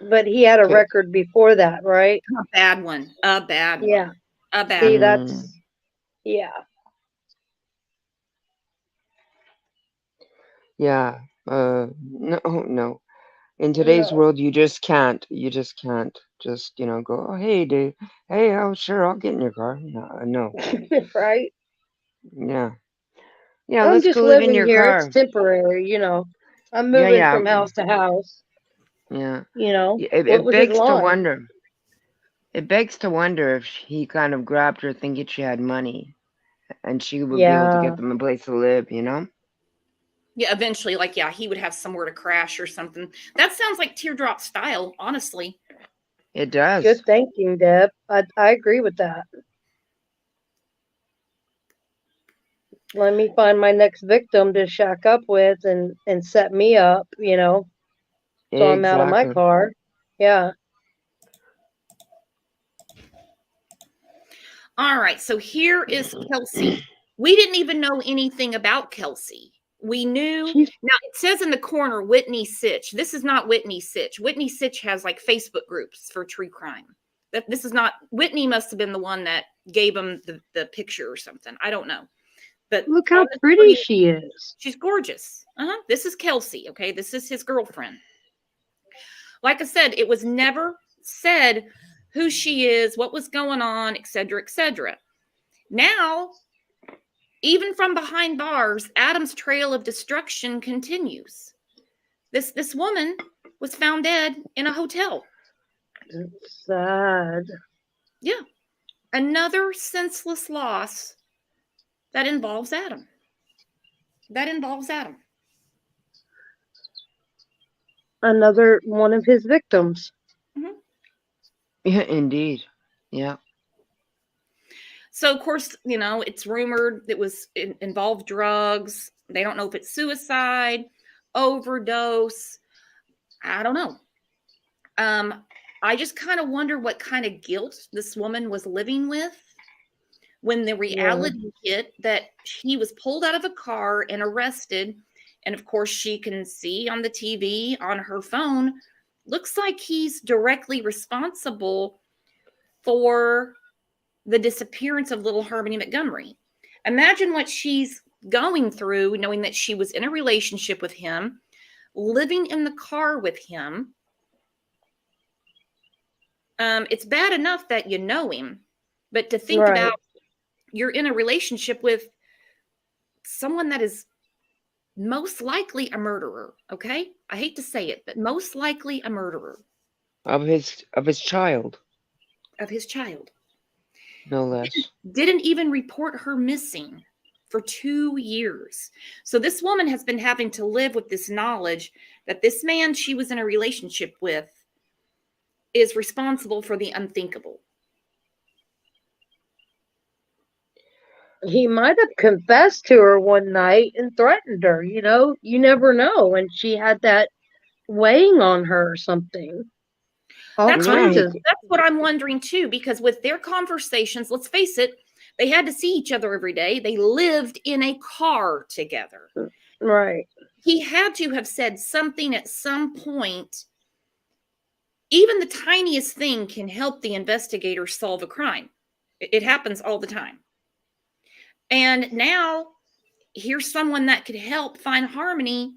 But he had a Okay. record before that, right? A bad one. A bad one. Yeah. A bad See, one. that's yeah. Yeah. No. In today's No. world, you just can't. You just can't just, go, oh, hey, dude. Hey, oh, sure, I'll get in your car. No. Right? Yeah. Yeah, I'm let's just go live in living your here. It's car. temporary, I'm Yeah, moving yeah. from house to house. Yeah. What It was his begs to line? wonder. It begs to wonder if he kind of grabbed her thinking she had money and she would be able to Yeah. get them a place to live, Yeah, eventually, he would have somewhere to crash or something. That sounds like Teardrop style, honestly. It does. Good thinking, Deb. I agree with that. Let me find my next victim to shack up with and set me up, so I'm out of my Exactly. car. Yeah. All right, so here is Kelsey. We didn't even know anything about Kelsey. We knew. Now, it says in the corner, Whitney Sitch. This is not Whitney Sitch. Whitney Sitch has Facebook groups for true crime. This is not, Whitney must have been the one that gave him the picture or something. I don't know. But Look how pretty she is. She's gorgeous. This is Kelsey, okay? This is his girlfriend. Like I said, it was never said who she is, what was going on, etc., etc. Now, even from behind bars, Adam's trail of destruction continues. This woman was found dead in a hotel. It's sad. Yeah. Another senseless loss that involves Adam. Another one of his victims. Mm-hmm. Yeah, indeed. Yeah. So, of course, it's rumored it involved drugs. They don't know if it's suicide, overdose. I don't know. I just kind of wonder what kind of guilt this woman was living with when the reality hit that he was pulled out of a car and arrested. And, of course, she can see on the TV, on her phone, looks like he's directly responsible for the disappearance of little Harmony Montgomery. Imagine what she's going through, knowing that she was in a relationship with him, living in the car with him. It's bad enough that you know him, but to think Right. about you're in a relationship with someone that is most likely a murderer. Okay, I hate to say it, but most likely a murderer Of his child, of his child. no less. Didn't even report her missing for 2 years. So this woman has been having to live with this knowledge that this man she was in a relationship with is responsible for the unthinkable. He might have confessed to her one night and threatened her, you know? You never know. And she had that weighing on her or something. All That's kinds of That's what I'm wondering too, because with their conversations, let's face it, they had to see each other every day. They lived in a car together. right. He had to have said something at some point. Even the tiniest thing can help the investigator solve a crime. It happens all the time. And now here's someone that could help find Harmony,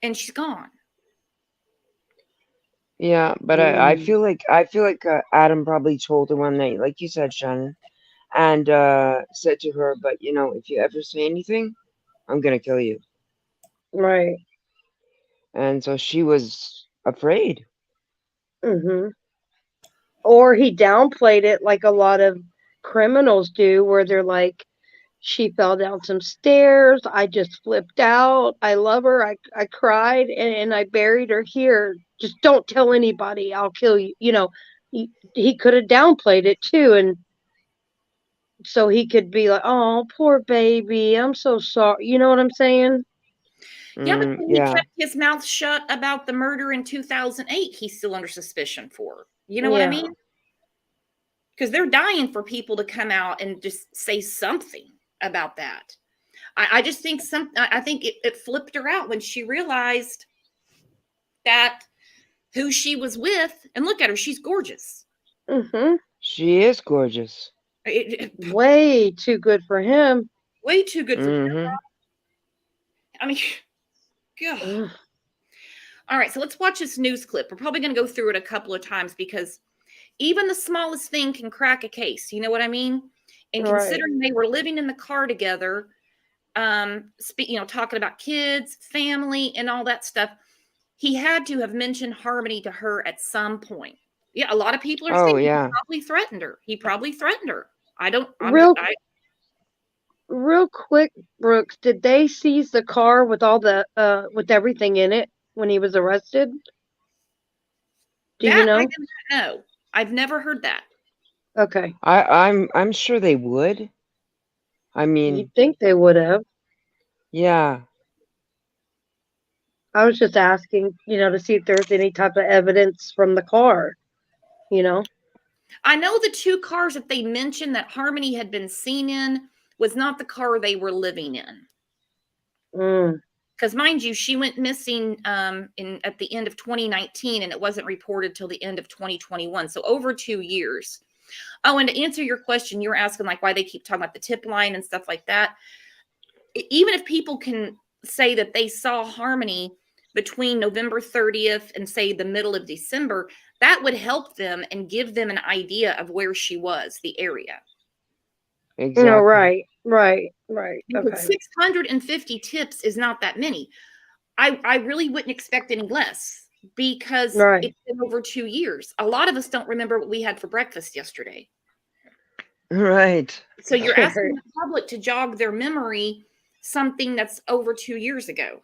and she's gone. Yeah, but I feel like Adam probably told her one night, like you said, Shannon, and said to her, "But you know, if you ever say anything, I'm gonna kill you." Right. And so she was afraid. Mhm. Or he downplayed it like a lot of criminals do, where they're like, she fell down some stairs. I just flipped out. I love her. I cried and I buried her here. Just don't tell anybody. I'll kill you. You know, he could have downplayed it too. And so he could be like, oh, poor baby. I'm so sorry. You know what I'm saying? Yeah, but when he Yeah. kept his mouth shut about the murder in 2008, he's still under suspicion for. You know what I Yeah. mean? Because they're dying for people to come out and just say something about that. I just think I think it flipped her out when she realized that who she was with, and look at her, she's gorgeous. Mm-hmm. She is gorgeous. Way too good for him. Way too good for him. Mhm. I mean, God. Ugh. All right, so let's watch this news clip. We're probably going to go through it a couple of times because even the smallest thing can crack a case. You know what I mean? And Right. considering they were living in the car together, talking about kids, family, and all that stuff, he had to have mentioned Harmony to her at some point. Yeah, a lot of people are saying he probably threatened her. He probably threatened her. Real quick, Brooks, did they seize the car with all the with everything in it when he was arrested? Do you know? I do not know. I've never heard that. Okay. I'm sure they would. I mean, You'd think they would have. yeah. I was just asking, to see if there's any type of evidence from the car, I know the 2 cars that they mentioned that Harmony had been seen in was not the car they were living in. Because mind you, she went missing at the end of 2019, and it wasn't reported till the end of 2021. So over 2 years. Oh, and to answer your question, you were asking like why they keep talking about the tip line and stuff like that. Even if people can say that they saw Harmony between November 30th and say the middle of December, that would help them and give them an idea of where she was, the area. Exactly. No, right. Okay. 650 tips is not that many. I really wouldn't expect any less because it's been over 2 years. A lot of us don't remember what we had for breakfast yesterday. Right. So you're asking the public to jog their memory something that's over 2 years ago.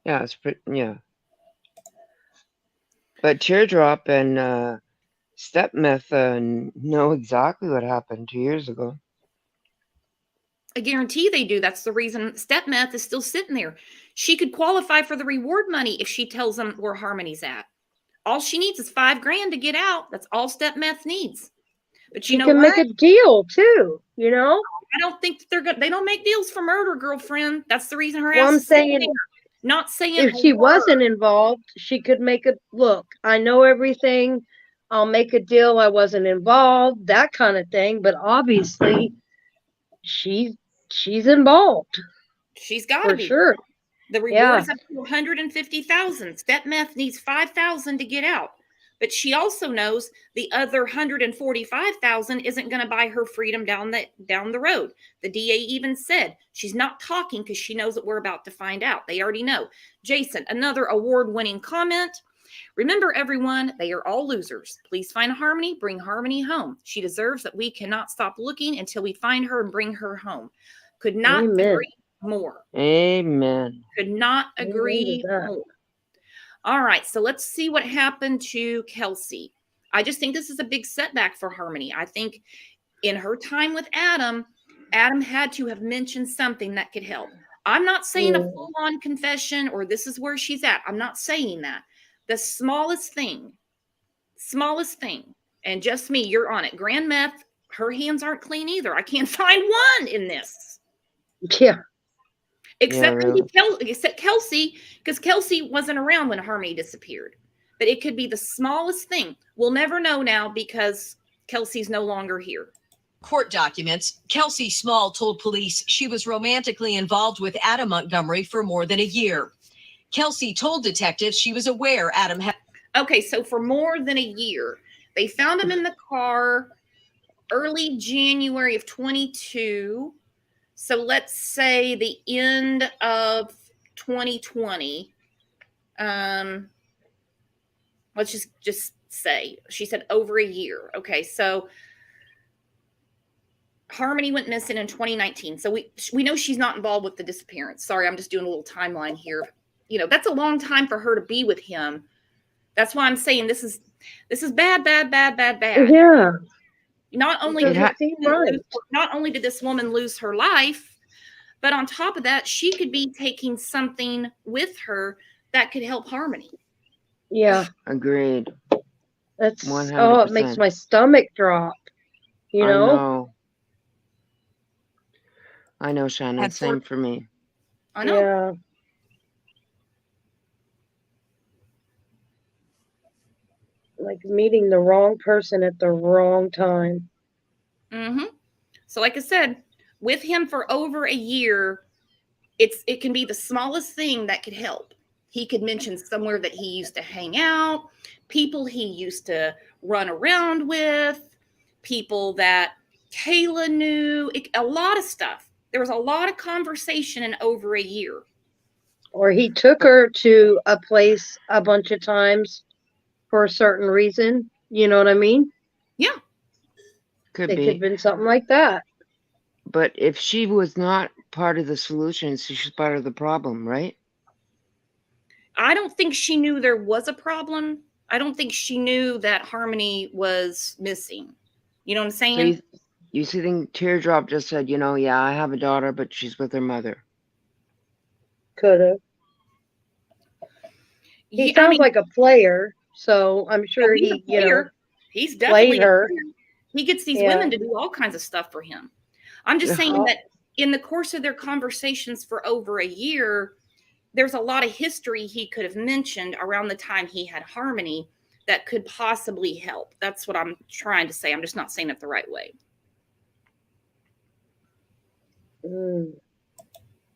Yeah, it's pretty, yeah. But Teardrop and Step Meth know exactly what happened 2 years ago. I guarantee they do. That's the reason Step Meth is still sitting there. She could qualify for the reward money if she tells them where Harmony's at. All she needs is $5,000 to get out. That's all Step Meth needs. But she can make a deal too. I don't think they don't make deals for murder, girlfriend. That's the reason her ass I'm is sitting saying, there. Not saying if she wasn't involved, she could make a look. I know everything. I'll make a deal I wasn't involved, that kind of thing. But obviously, she's involved She's got to for be. sure. The Yeah. reward's up to 150,000. Step meth needs 5,000 to get out. But she also knows the other 145,000 isn't going to buy her freedom down the road. The DA even said she's not talking because she knows that we're about to find out. They already know. Jason, another award-winning comment. Remember, everyone, they are all losers. Please find Harmony, bring Harmony home. She deserves that we cannot stop looking until we find her and bring her home. Could not Amen. agree more. Amen. Could not Amen to agree that. more. All right, so let's see what happened to Kelsey. I just think this is a big setback for Harmony. I think in her time with Adam had to have mentioned something that could help. I'm not saying a Yeah. full-on confession or this is where she's at. I'm not saying that. The smallest thing, and just me, you're on it. Grand meth, her hands aren't clean either. I can't find one in this. Yeah. Except Yeah, maybe Kelsey, because Kelsey wasn't around when Harmony disappeared. But it could be the smallest thing. We'll never know now because Kelsey's no longer here. Court documents, Kelsey Small told police she was romantically involved with Adam Montgomery for more than a year. Kelsey told detectives she was aware Adam had. Okay, so for more than a year, they found him in the car early January of 22. So let's say the end of 2020. Let's just say she said over a year. Okay, so Harmony went missing in 2019. So we know she's not involved with the disappearance. Sorry, I'm just doing a little timeline here. You know, that's a long time for her to be with him. That's why I'm saying this is bad. Yeah. Not only did this woman lose her life, but on top of that, she could be taking something with her that could help Harmony. Yeah. agreed. That's 100%. it makes my stomach drop. You know? I know, Shannon. Had Same for me. I know. Yeah. Like meeting the wrong person at the wrong time. Mm-hmm. So like I said, with him for over a year, it can be the smallest thing that could help. He could mention somewhere that he used to hang out, people he used to run around with, people that Kayla knew, a lot of stuff. There was a lot of conversation in over a year. Or he took her to a place a bunch of times for a certain reason. You know what I mean? Yeah. Could It be. could have been something like that. But if she was not part of the solution, she's part of the problem, right? I don't think she knew there was a problem. I don't think she knew that Harmony was missing. You know what I'm saying? So you think Teardrop just said, yeah, I have a daughter, but she's with her mother. Could have. He sounds like a player, so I'm sure he's a player. He's definitely played her. He gets these women to do all kinds of stuff for him. I'm just saying that in the course of their conversations for over a year, there's a lot of history he could have mentioned around the time he had Harmony that could possibly help. That's what I'm trying to say. I'm just not saying it the right way.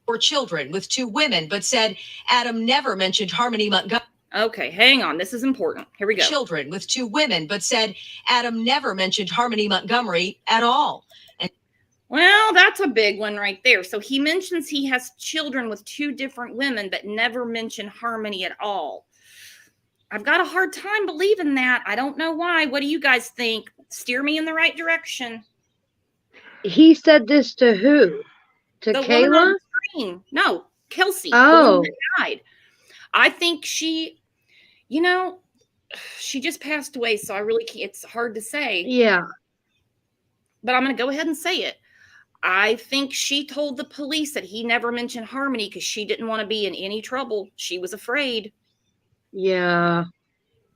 For children with 2 women, but said Adam never mentioned Harmony Montgomery. Okay, hang on. This is important. Here we go. Children with 2 women, but said Adam never mentioned Harmony Montgomery at all. Well, that's a big one right there. So he mentions he has children with 2 different women, but never mentioned Harmony at all. I've got a hard time believing that. I don't know why. What do you guys think? Steer me in the right direction. He said this to who? To the Kayla? Woman on the screen. No, Kelsey. Oh. The woman that died. I think she just passed away, so I really can't. It's hard to say. Yeah. But I'm going to go ahead and say it. I think she told the police that he never mentioned Harmony because she didn't want to be in any trouble. She was afraid. Yeah.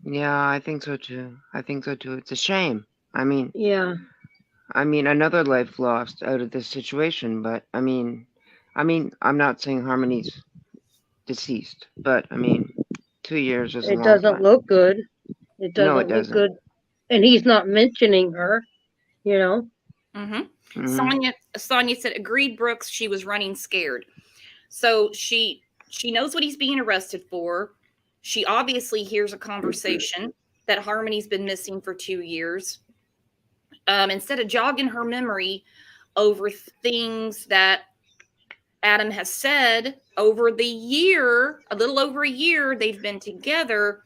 Yeah, I think so too. It's a shame. Yeah. Another life lost out of this situation, but I'm not saying Harmony's deceased, but 2 years is a long time. It doesn't look good. It doesn't look doesn't. good and he's not mentioning her, you know. Mm-hmm. Sonia said, agreed, Brooks. She was running scared. So she knows what he's being arrested for. She obviously hears a conversation that Harmony's been missing for 2 years. Instead of jogging her memory over things that Adam has said over the year, a little over a year they've been together,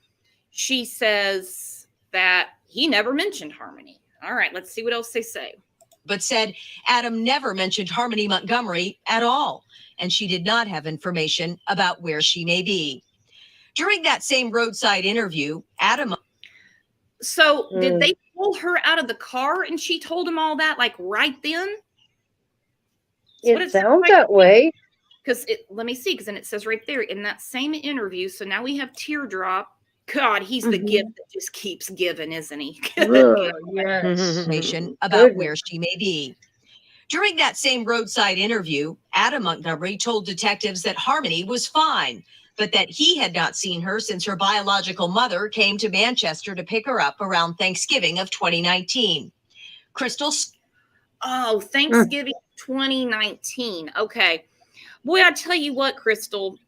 she says that he never mentioned Harmony. All right, let's see what else they say. But said Adam never mentioned Harmony Montgomery at all, and she did not have information about where she may be. During that same roadside interview, Adam. So did they pull her out of the car and she told him all that, like right then? It sounds that way. Because let me see, because then it says right there in that same interview. So now we have Teardrop. God, he's the gift that just keeps giving, isn't he? Information about where she may be. During that same roadside interview, Adam Montgomery told detectives that Harmony was fine, but that he had not seen her since her biological mother came to Manchester to pick her up around Thanksgiving of 2019. Crystal. Oh, Thanksgiving 2019. Okay. Boy, I tell you what, Crystal,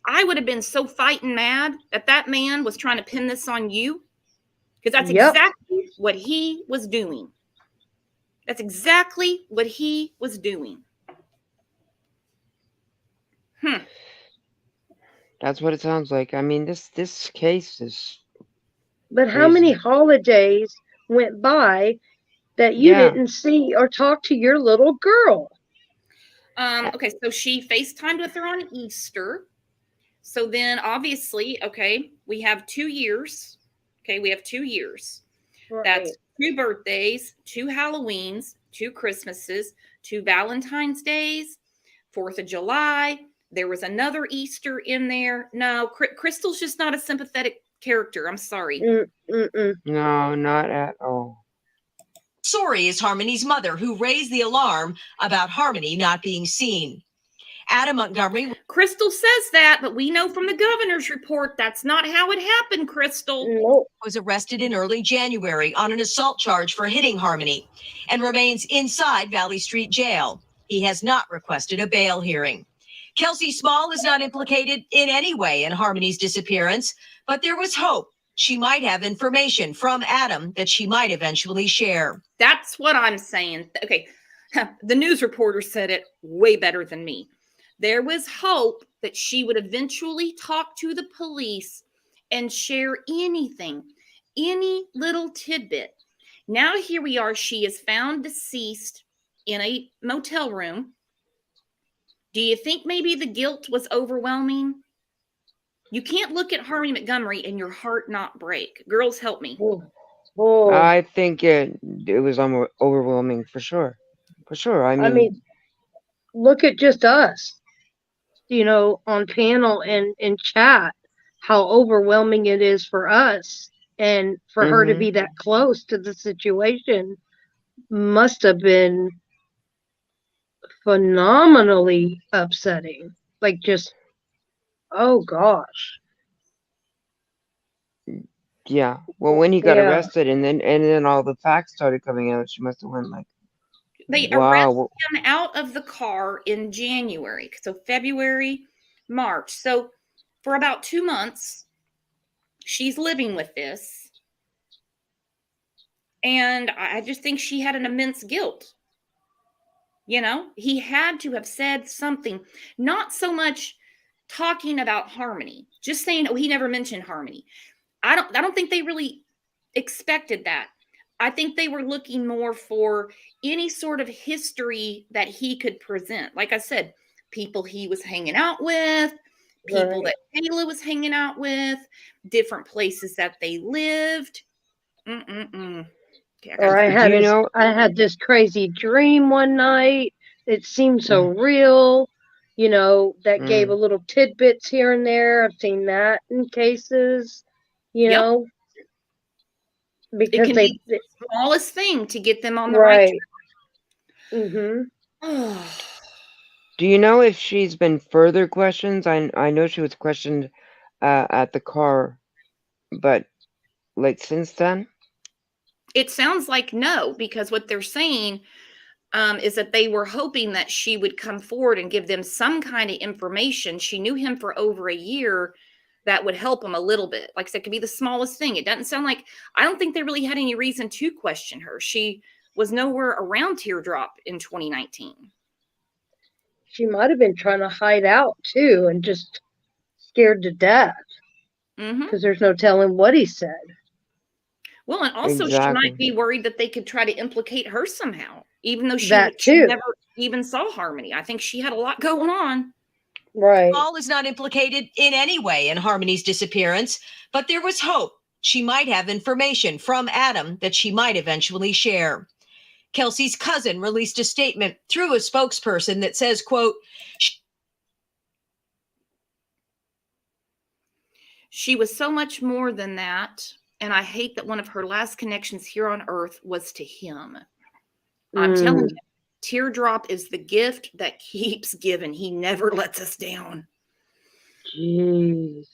I would have been so fighting mad that man was trying to pin this on you, because that's exactly what he was doing. That's exactly what he was doing. That's what it sounds like. I mean, this case is. But how many holidays went by that you didn't see or talk to your little girl? Okay, so she FaceTimed with her on Easter. So then obviously, okay, we have 2 years. Okay, we have 2 years. Right. That's 2 birthdays, 2 Halloweens, 2 Christmases, 2 Valentine's Days, 4th of July. There was another Easter in there. No, Crystal's just not a sympathetic character. I'm sorry. No, not at all. Sorry is Harmony's mother, who raised the alarm about Harmony not being seen. Adam Montgomery. Crystal says that, but we know from the governor's report that's not how it happened, Crystal. Nope. Was arrested in early January on an assault charge for hitting Harmony and remains inside Valley Street Jail. He has not requested a bail hearing. Kelsey Small is not implicated in any way in Harmony's disappearance, but there was hope she might have information from Adam that she might eventually share. That's what I'm saying. Okay, the news reporter said it way better than me. There was hope that she would eventually talk to the police and share anything, any little tidbit. Now here we are. She is found deceased in a motel room. Do you think maybe the guilt was overwhelming? You can't look at Harmony Montgomery and your heart not break. Girls, help me. I think it was overwhelming for sure. For sure. I mean, look at just us, on panel and in chat, how overwhelming it is for us. And for her to be that close to the situation must have been phenomenally upsetting. Like, just, oh gosh. Yeah. Well, when he got arrested and then all the facts started coming out, she must have went like, they arrested him out of the car in January. So February, March. So for about 2 months, she's living with this. And I just think she had an immense guilt. He had to have said something, not so much talking about Harmony, just saying, oh, he never mentioned Harmony. I don't think they really expected that. I think they were looking more for any sort of history that he could present. Like I said, people he was hanging out with, people that Kayla was hanging out with, different places that they lived. Okay, or I had this crazy dream one night. It seemed so real, that gave a little tidbits here and there. I've seen that in cases, know, because it can be the smallest thing to get them on the right track. Do you know if she's been further questioned? I know she was questioned at the car, but like since then? It sounds like no, because what they're saying is that they were hoping that she would come forward and give them some kind of information. She knew him for over a year. That would help him a little bit. Like I said, it could be the smallest thing. It doesn't sound like, I don't think they really had any reason to question her. She was nowhere around Teardrop in 2019. She might have been trying to hide out too and just scared to death Mm-hmm. because there's no telling what he said. Well, and also she Exactly. might be worried that they could try to implicate her somehow, even though she That too. never even saw Harmony. I think she had a lot going on. Right. Paul is not implicated in any way in Harmony's disappearance, but there was hope she might have information from Adam that she might eventually share. Kelsey's cousin released a statement through a spokesperson that says, quote, She was so much more than that, and I hate that one of her last connections here on earth was to him. I'm telling you, Teardrop is the gift that keeps giving. He never lets us down. Jeez.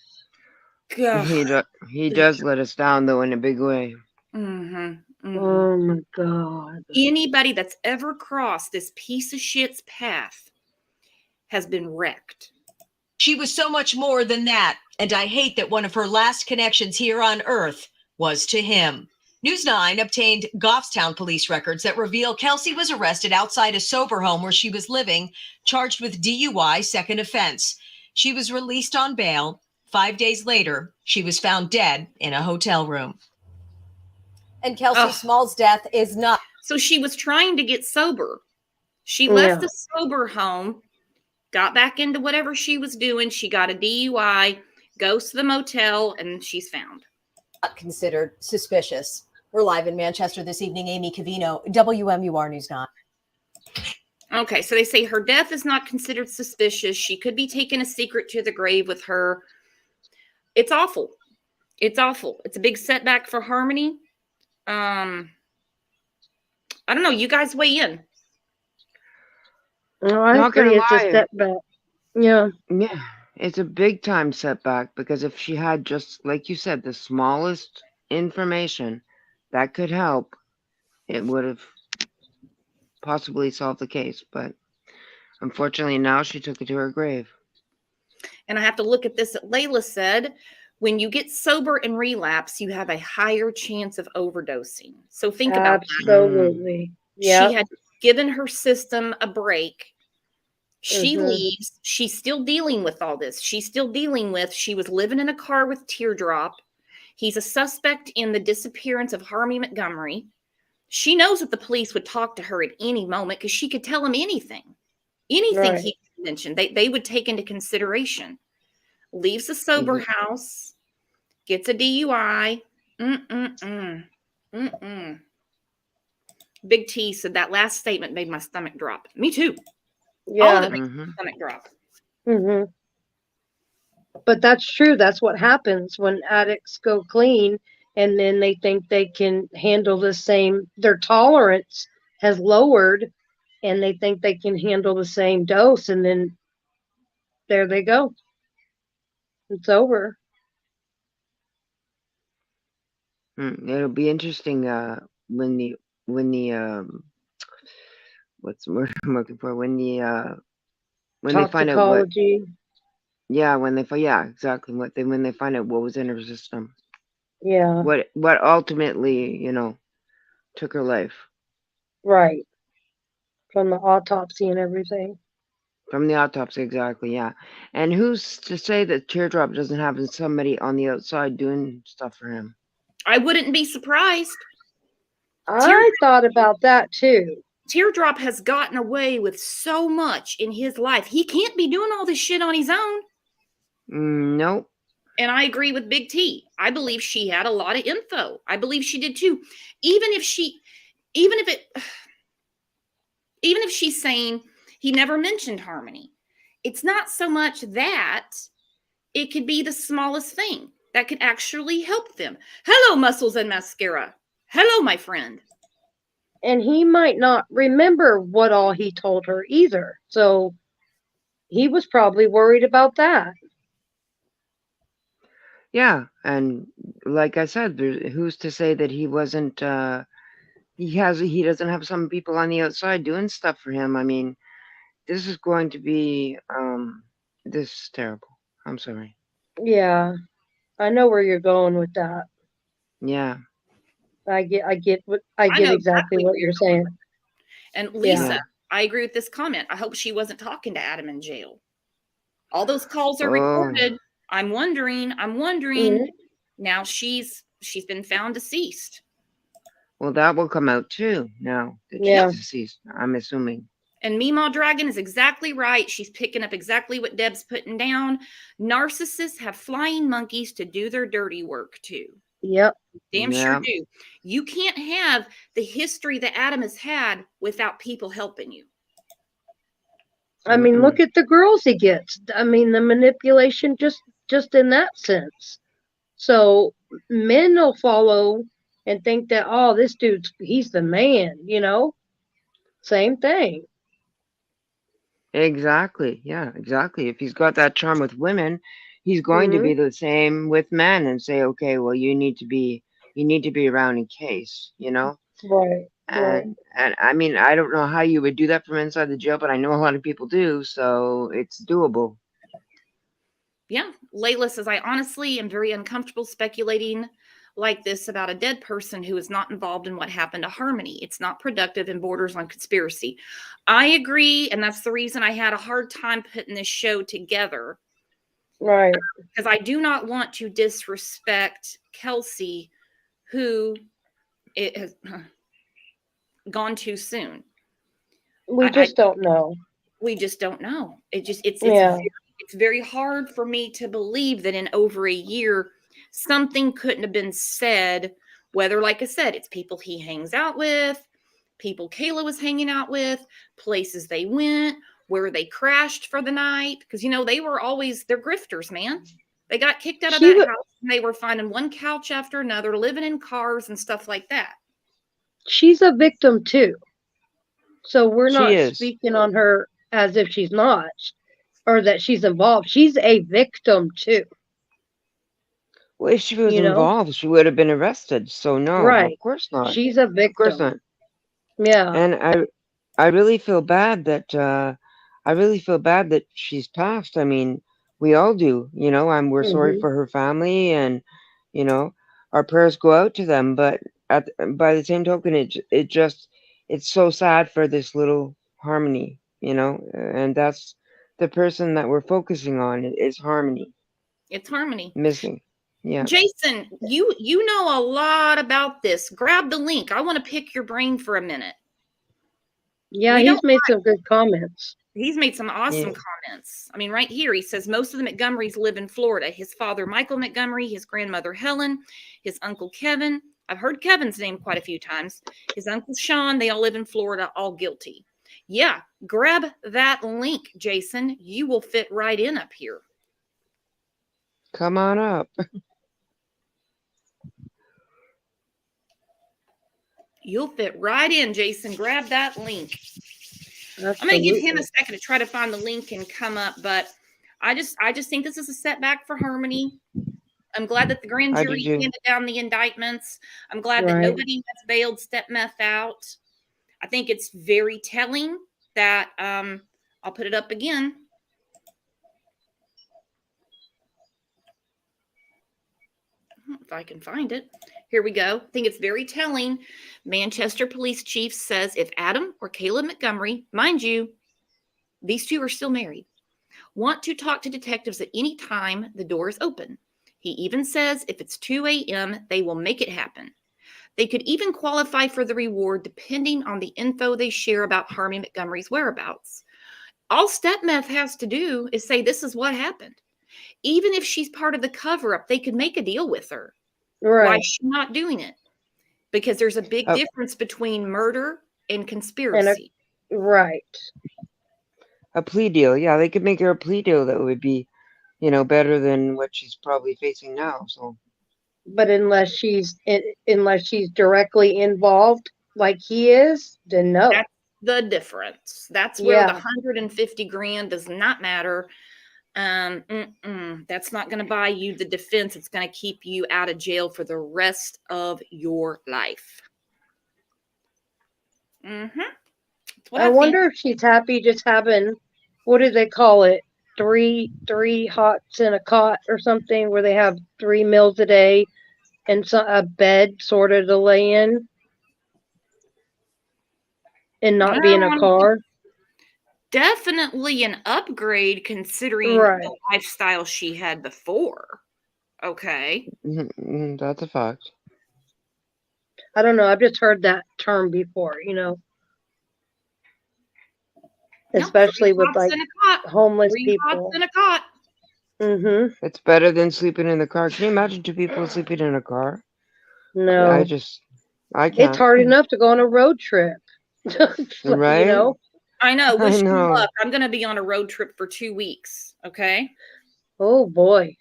God. He does let us down, though, in a big way. Oh my God. Anybody that's ever crossed this piece of shit's path has been wrecked. she was so much more than that, and I hate that one of her last connections here on earth was to him. News 9 obtained Goffstown police records that reveal Kelsey was arrested outside a sober home where she was living, charged with DUI, second offense. She was released on bail. 5 days later, she was found dead in a hotel room. And Kelsey Ugh. Small's death is not. So she was trying to get sober. She left Yeah. the sober home, got back into whatever she was doing. She got a DUI, goes to the motel, and she's found. Not considered suspicious. We're live in Manchester this evening. Amy Cavino, WMUR News 9. Okay, so they say her death is not considered suspicious. She could be taking a secret to the grave with her. It's awful. It's awful. It's a big setback for Harmony. I don't know. You guys weigh in. No, I Not gonna agree. It's a lie. setback. Yeah. Yeah, it's a big time setback because if she had just, like you said, the smallest information that could help, it would have possibly solved the case. But unfortunately, now she took it to her grave. And I have to look at this. Layla said, when you get sober and relapse, you have a higher chance of overdosing. So think about that. Absolutely. Yeah. She had given her system a break. She Mhm. leaves. She's still dealing with all this. She's still dealing with, she was living in a car with Teardrop. He's a suspect in the disappearance of Harmony Montgomery. She knows that the police would talk to her at any moment because she could tell them anything. Anything Right. he mentioned, they would take into consideration. Leaves the sober house, gets a DUI. Big T said that last statement made my stomach drop. Me too. All Yeah. of it makes my stomach drop. Mm-hmm. But that's true. That's what happens when addicts go clean and then they think they can handle the same. Their tolerance has lowered and they think they can handle the same dose. And then there they go. It's over. It'll be interesting when the what's the word I'm looking for, when they find out what, Toxicology. when they exactly when they find out what was in her system, Yeah. what ultimately took her life. Right. From the autopsy and everything. From the autopsy, exactly, yeah. And who's to say that Teardrop doesn't have somebody on the outside doing stuff for him? I wouldn't be surprised. I thought about that too. Teardrop has gotten away with so much in his life. He can't be doing all this shit on his own. Nope. And I agree with Big T. I believe she had a lot of info. I believe she did too. Even if she's saying he never mentioned Harmony, it's not so much that. It could be the smallest thing that could actually help them. Hello, muscles and mascara. Hello, my friend. And he might not remember what all he told her either. So he was probably worried about that. Yeah, and like I said, who's to say that he wasn't? He doesn't have some people on the outside doing stuff for him. I mean, this is going to be this is terrible. I'm sorry. Yeah, I know where you're going with that. Yeah, I get I know exactly exactly what where you're you're going. saying. And Yeah. Lisa, I agree with this comment. I hope she wasn't talking to Adam in jail. All those calls are oh, recorded. I'm wondering. Mhm. Now she's been found deceased. well, that will come out too now that she's Yeah. deceased. I'm assuming. And Meemaw Dragon is exactly right. She's picking up exactly what Deb's putting down. Narcissists have flying monkeys to do their dirty work too. Yep. Damn sure Yeah, do. You can't have the history that Adam has had without people helping you. I mean, mm-mm. look at the girls he gets. I mean, the manipulation just in that sense. So men will follow and think that, oh, this he's the man, Same thing. Exactly. Yeah, exactly. If he's got that charm with women, he's going to Hmm. be the same with men and say, okay, well, you need to be around in case, you know? Right. Right. And I mean, I don't know how you would do that from inside the jail, but I know a lot of people do, so it's doable. Yeah. Layla says, I honestly am very uncomfortable speculating like this about a dead person who is not involved in what happened to Harmony. It's not productive and borders on conspiracy. I agree. And that's the reason I had a hard time putting this show together, Right. because I do not want to disrespect Kelsey, who it has gone too soon. We just don't know. We just don't know. Yeah. It's very hard for me to believe that in over a year something couldn't have been said, whether, like I said, it's people he hangs out with, people Kayla was hanging out with, places they went, where they crashed for the night, because they're grifters, man. They got kicked out of She that wa- house and they were finding one couch after another, living in cars and stuff like that. she's a victim too. So we're She not is. speaking on her as if she's not or that she's involved. She's a victim too, Well, if she was you know? involved, she would have been arrested. So no, of Right. course not. She's a Of course victim. not. Yeah. And I really feel bad that she's passed. I mean, we all do, we're sorry Mhm. for her family and you know, our prayers go out to them, but by the same token it's so sad for this little Harmony, and that's the person that we're focusing on is Harmony It's Harmony. missing. Yeah. Jason, you know a lot about this. Grab the link. I want to pick your brain for a minute. Yeah, We don't. he's made some good comments. He's made some awesome Yeah. comments. I mean, right here, he says most of the Montgomerys live in Florida. His father, Michael Montgomery, his grandmother, Helen, his uncle, Kevin. I've heard Kevin's name quite a few times. His uncle, Sean, they all live in Florida, all guilty. Yeah, grab that link, Jason. You will fit right in up here. Come on up. You'll fit right in, Jason. Grab that link. Absolutely. I'm going to give him a second to try to find the link and come up, but I just think this is a setback for Harmony. I'm glad that the grand I jury do too. handed down the indictments. I'm glad that Right. nobody has bailed Stepmeth out. I think it's very telling that I'll put it up again. If I can find it. Here we go. I think it's very telling. Manchester Police Chief says if Adam or Kayla Montgomery, mind you, these two are still married, want to talk to detectives at any time, the door is open. He even says if it's 2 a.m., they will make it happen. They could even qualify for the reward depending on the info they share about Harmony Montgomery's whereabouts. All Stepmeth has to do is say this is what happened. Even if she's part of the cover-up, they could make a deal with her. Right. Why is she not doing it? Because there's a big Oh. difference between murder and conspiracy. Right. A plea deal. Yeah, they could make her a plea deal that would be, better than what she's probably facing now. So But unless she's directly involved like he is, then no. That's the difference. That's where the Yeah. 150 grand does not matter. That's not going to buy you the defense. It's going to keep you out of jail for the rest of your life. That's what I I think. wonder if she's happy just having, what do they call it? Three hots in a cot or something, where they have 3 meals a day and a bed sort of to lay in and not be in a car. Definitely an upgrade considering Right. the lifestyle she had before. Okay. That's a fact. I don't know. I've just heard that term before, you know, especially No, 3 with hots like in a cot. homeless 3 hots people. in a cot. Mm-hmm. It's better than sleeping in the car. Can you imagine 2 people sleeping in a car? No. I can't. It's hard enough to go on a road trip. Right? You know? I know. I Wish me know. luck. I'm going to be on a road trip for 2 weeks. Okay. Oh boy.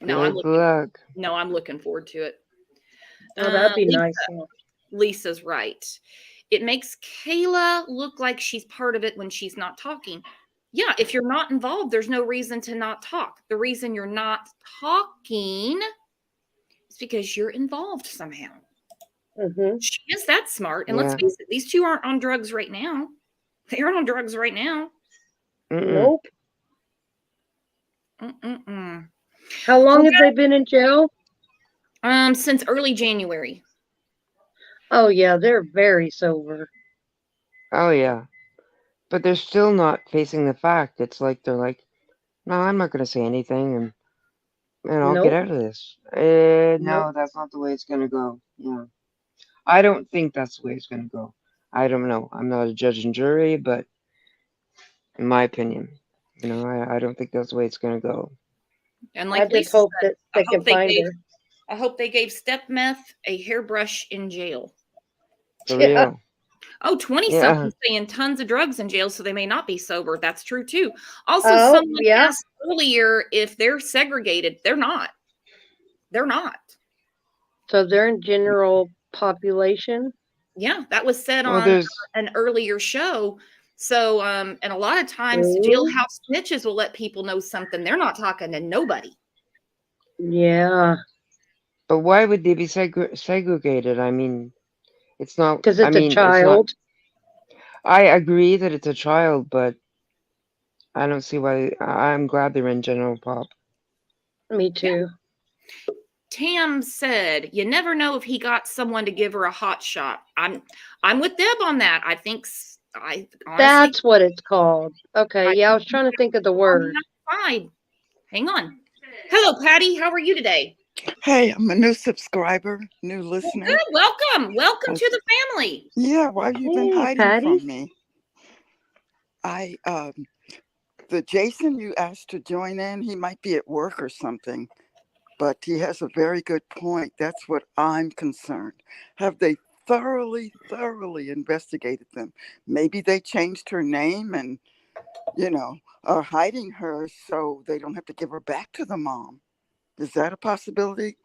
No, I'm Good looking. luck. No, I'm looking forward to it. Oh, that'd be nice. Lisa's right. It makes Kayla look like she's part of it when she's not talking. Yeah, if you're not involved, there's no reason to not talk. The reason you're not talking is because you're involved somehow. Mm-hmm. She is that smart. And let's Yeah. face it, these 2 aren't on drugs right now. They aren't on drugs right now. Nope. Mm-mm-mm. How long have they been in jail? Since early January. Oh yeah, they're very sober. Oh yeah. But they're still not facing the fact. It's like they're like, no, I'm not going to say anything, and I'll get Nope. out of this. No, Nope. that's not the way it's going to go. Yeah. I don't think that's the way it's going to go. I don't know. I'm not a judge and jury, but in my opinion, I don't think that's the way it's going to go. And I like just Lisa hope said, that they can find her. I hope they gave step meth a hairbrush in jail. For Yeah. real. Oh, 20 Yeah. something saying tons of drugs in jail, so they may not be sober. That's true too. Also, Oh, someone yeah. asked earlier if they're segregated. They're not. They're not. So they're in general population. Yeah, that was said Well, on there's an earlier show. So, and a lot of times Ooh. jailhouse snitches will let people know something. They're not talking to nobody. Yeah. But why would they be segregated? I mean, it's not. Because I it's a mean, it's not. child. I agree that it's a child, but I don't see why. I'm glad they're in general pop. Me too. Tam said, "You never know if he got someone to give her a hot shot." I'm with Deb on that. I think I honestly, That's what it's called. Okay. Yeah, I was trying to think of the word. Fine. Hang on. Hello, Patty. How are you today? Hey, I'm a new subscriber, new listener. Good. Welcome. Welcome to the family. Yeah, why have you been Hey, hiding Patty. from me? The Jason you asked to join in, he might be at work or something, but he has a very good point. That's what I'm concerned. Have they thoroughly investigated them? Maybe they changed her name and, are hiding her so they don't have to give her back to the mom. Is that a possibility?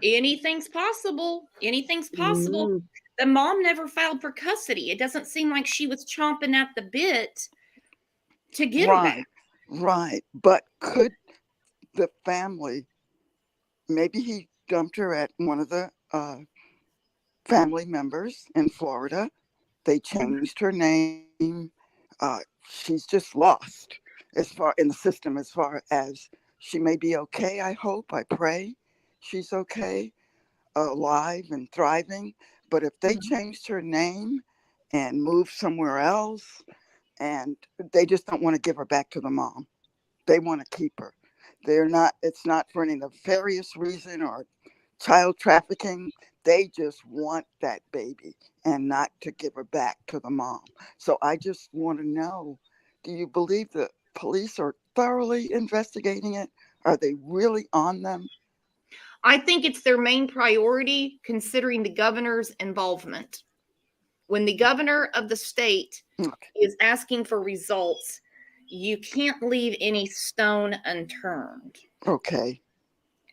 Anything's possible. Anything's possible. Mm. The mom never filed for custody. It doesn't seem like she was chomping at the bit to get her back. Right. But could the family, maybe he dumped her at one of the family members in Florida. They changed her name. She's just lost as far in the system, as far as she may be okay. I hope, I pray she's okay, alive and thriving. But if they changed her name and moved somewhere else, and they just don't want to give her back to the mom, they want to keep her. It's not for any nefarious reason or child trafficking. They just want that baby and not to give her back to the mom. So I just want to know, do you believe the police are thoroughly investigating it? Are they really on them? I think it's their main priority considering the governor's involvement. When the governor of the state is asking for results, you can't leave any stone unturned. Okay.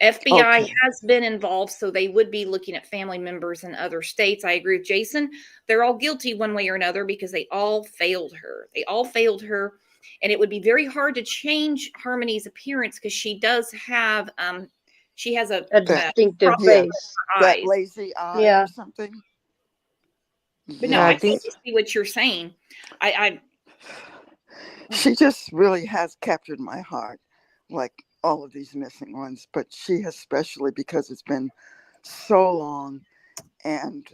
FBI has been involved, so they would be looking at family members in other states. I agree with Jason. They're all guilty one way or another because they all failed her. They all failed her. And it would be very hard to change Harmony's appearance because she does have she has a A That, distinctive problem yeah, with face. her that eyes. lazy eye Yeah. or something. But no, Yeah, I I Yes. think totally see what you're saying. I She just really has captured my heart, like all of these missing ones, but she especially because it's been so long. And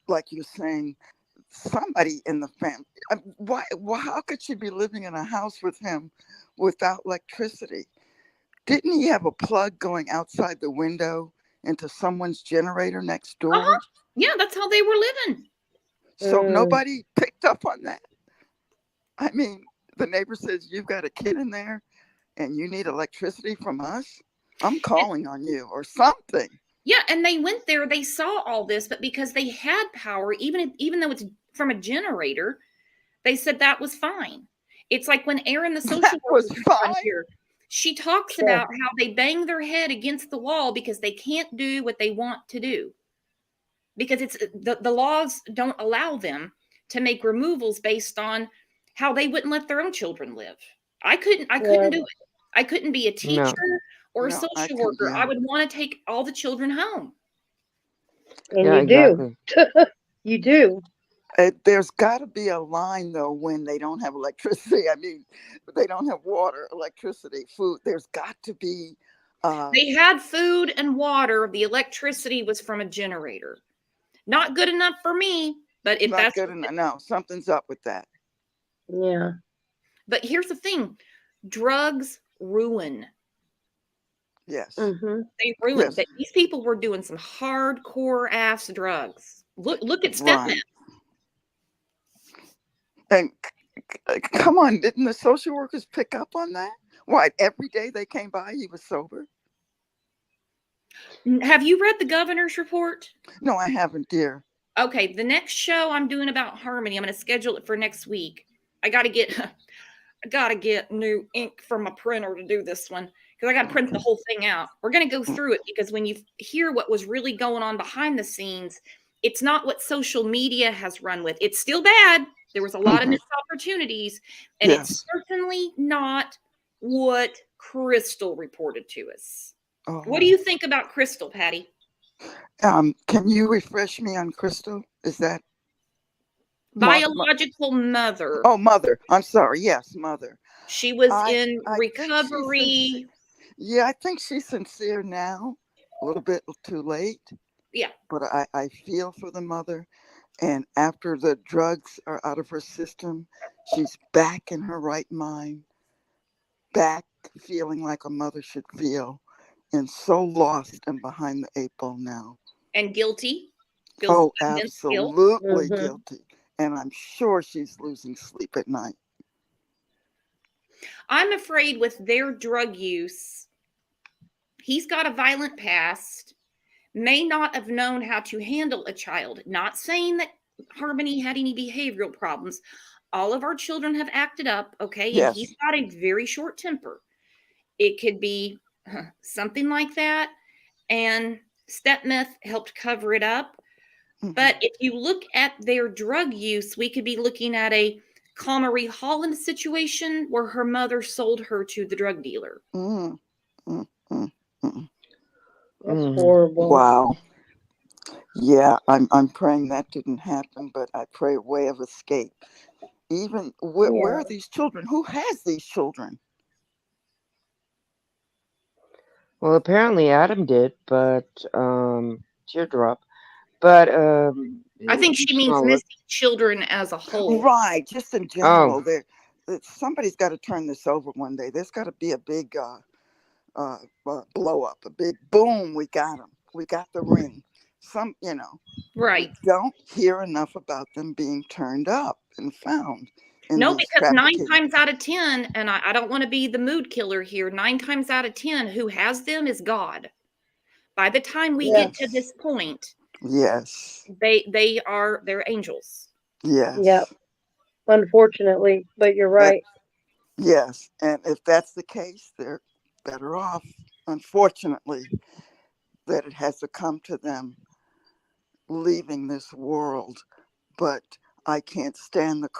like you're saying, somebody in the family, why, how could she be living in a house with him without electricity? Didn't he have a plug going outside the window into someone's generator next door? yeah, that's how they were living. So Mm. nobody picked up on that. I mean, the neighbor says, you've got a kid in there and you need electricity from us. I'm calling on you or something. Yeah, and they went there, they saw all this, but because they had power, even though it's from a generator, they said that was fine. It's like when Erin, the social That worker, was was on fine. here, she talks Sure. about how they bang their head against the wall because they can't do what they want to do. Because it's the laws don't allow them to make removals based on how they wouldn't let their own children live. I couldn't Yeah. do it. I couldn't be a teacher no. or a No, I social couldn't. worker. I Yeah. would want to take all the children home. And Yeah, you do. exactly. You do. There's got to be a line though when they don't have electricity. I mean, they don't have water, electricity, food. There's got to be. They had food and water. The electricity was from a generator. Not good enough for me, but if Not that's good enough. No, something's up with that. Yeah. but here's the thing. Drugs ruin. Yes. Mm-hmm. They ruin. Yes. That these people were doing some hardcore ass drugs. Look at step Right. And come on, didn't the social workers pick up on that? Why, every day they came by, he was sober? Have you read the governor's report? No, I haven't, dear. Okay, the next show I'm doing about Harmony, I'm going to schedule it for next week. I got to get new ink from my printer to do this one because I got to print the whole thing out. We're going to go through it because when you hear what was really going on behind the scenes, it's not what social media has run with. It's still bad. There was a lot of missed opportunities, and it's Yes. certainly not what Crystal reported to us. Oh. What do you think about Crystal, Patty? Can you refresh me on Crystal? Is that Biological mother. Oh, mother. I'm sorry. Yes, mother. She was I in think she's recovery. Yeah, I think she's sincere now. A little bit too late. Yeah. But I feel for the mother. And after the drugs are out of her system, she's back in her right mind, back feeling like a mother should feel, and so lost and behind the 8 ball now. And guilty. Oh, Immense guilt. absolutely Mhm. guilty. And I'm sure she's losing sleep at night. I'm afraid with their drug use, he's got a violent past, may not have known how to handle a child. Not saying that Harmony had any behavioral problems. All of our children have acted up, okay? And he's Yes. got a very short temper. It could be something like that. And step meth helped cover it up. Mhm. But if you look at their drug use, we could be looking at a Calmery Holland situation where her mother sold her to the drug dealer. Mm, mm, mm, mm. That's Mhm. horrible. Wow. Yeah, I'm praying that didn't happen, but I pray a way of escape. Even where Yeah. are these children? Who has these children? Well, apparently Adam did, but teardrop. But I think she means small missing children as a whole. Right, just in Oh, general. Somebody's got to turn this over one day. There's got to be a big blow up, a big boom. We got them. We got the ring. Right. We don't hear enough about them being turned up and found. No, these because 9 trafficking. times out of 10, and I don't want to be the mood killer here, 9 times out of 10, who has them is God. By the time we get to this point, Yes. they're angels. Yes. Yep. Unfortunately, but you're right. Yes. And if that's the case, they're better off, unfortunately, that it has to come to them leaving this world. But I can't stand the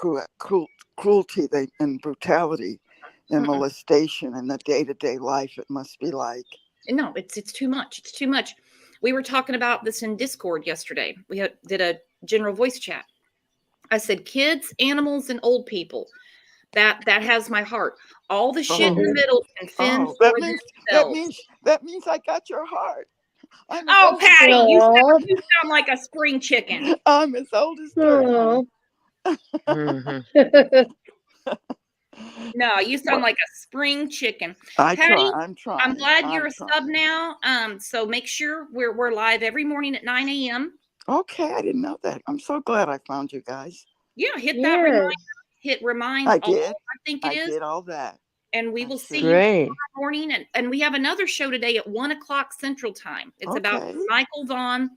cruelty and brutality and molestation in the day-to-day life. It must be like. No, it's too much. It's too much. We were talking about this in Discord yesterday. We did a general voice chat. I said, kids, animals, and old people. That has my heart. All the shit in the middle can fend for themselves. That means I got your heart. Oh, Patty, you sound like a spring chicken. I'm as old as dirt. No, you sound like a spring chicken. I'm Patty, trying. I'm glad you're a sub now. So make sure we're live every morning at 9 a.m. Okay, I didn't know that. I'm so glad I found you guys. Yeah, hit that reminder. Hit remind. I did. I think it is. I did all that. And we will see you tomorrow morning. And we have another show today at 1 o'clock Central Time. It's about Michael Vaughn.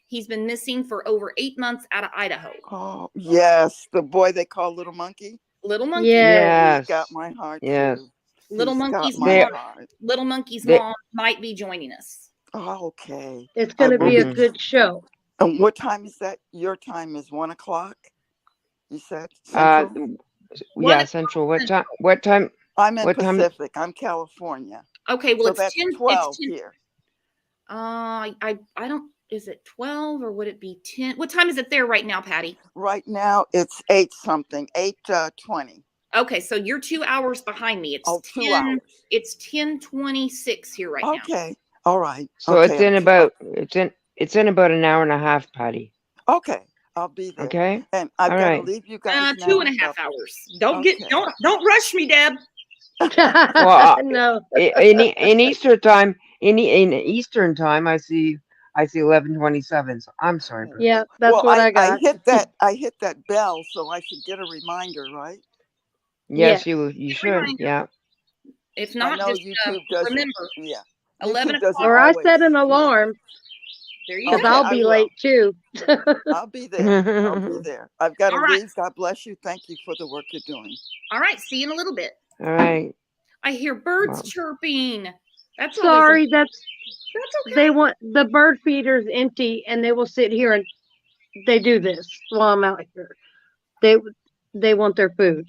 He's been missing for over 8 months out of Idaho. Oh, yes. The boy they call Little Monkey. Little Monkey. Yes. He's got my heart, too. Little Monkey's mom might be joining us. Oh, okay. It's going to be a good show. And what time is that? Your time is 1 o'clock? You said Central? Yeah, Central. What time? I'm in Pacific. I'm California. Okay, well, so it's that's 10. 12 it's 10. Here. I don't. Is it 12 or would it be 10? What time is it there right now, Patty? Right now it's 8-something, 8:20. Okay, so you're 2 hours behind me. It's 2 hours. It's 10:26 here right now. Okay, all right. So it's in about an hour and a half, Patty. Okay, I'll be there. Okay, and I've got to leave you guys. 2.5 hours. Don't rush me, Deb. Well, no. In Eastern time, in Eastern time, I see 11:27. So I'm sorry. Yeah, that's what I got. I hit that bell, so I should get a reminder, right? Yes, you should. Yeah. If not, just YouTube remember. Yeah. 11 o'clock. Or I set an alarm. There you go. I'll be late too. I'll be there. I'll be there. I've got to leave. God bless you. Thank you for the work you're doing. All right. See you in a little bit. All right. I hear birds chirping. That's sorry. That's okay. They want the bird feeder's empty, and they will sit here and they do this while I'm out here. They want their food.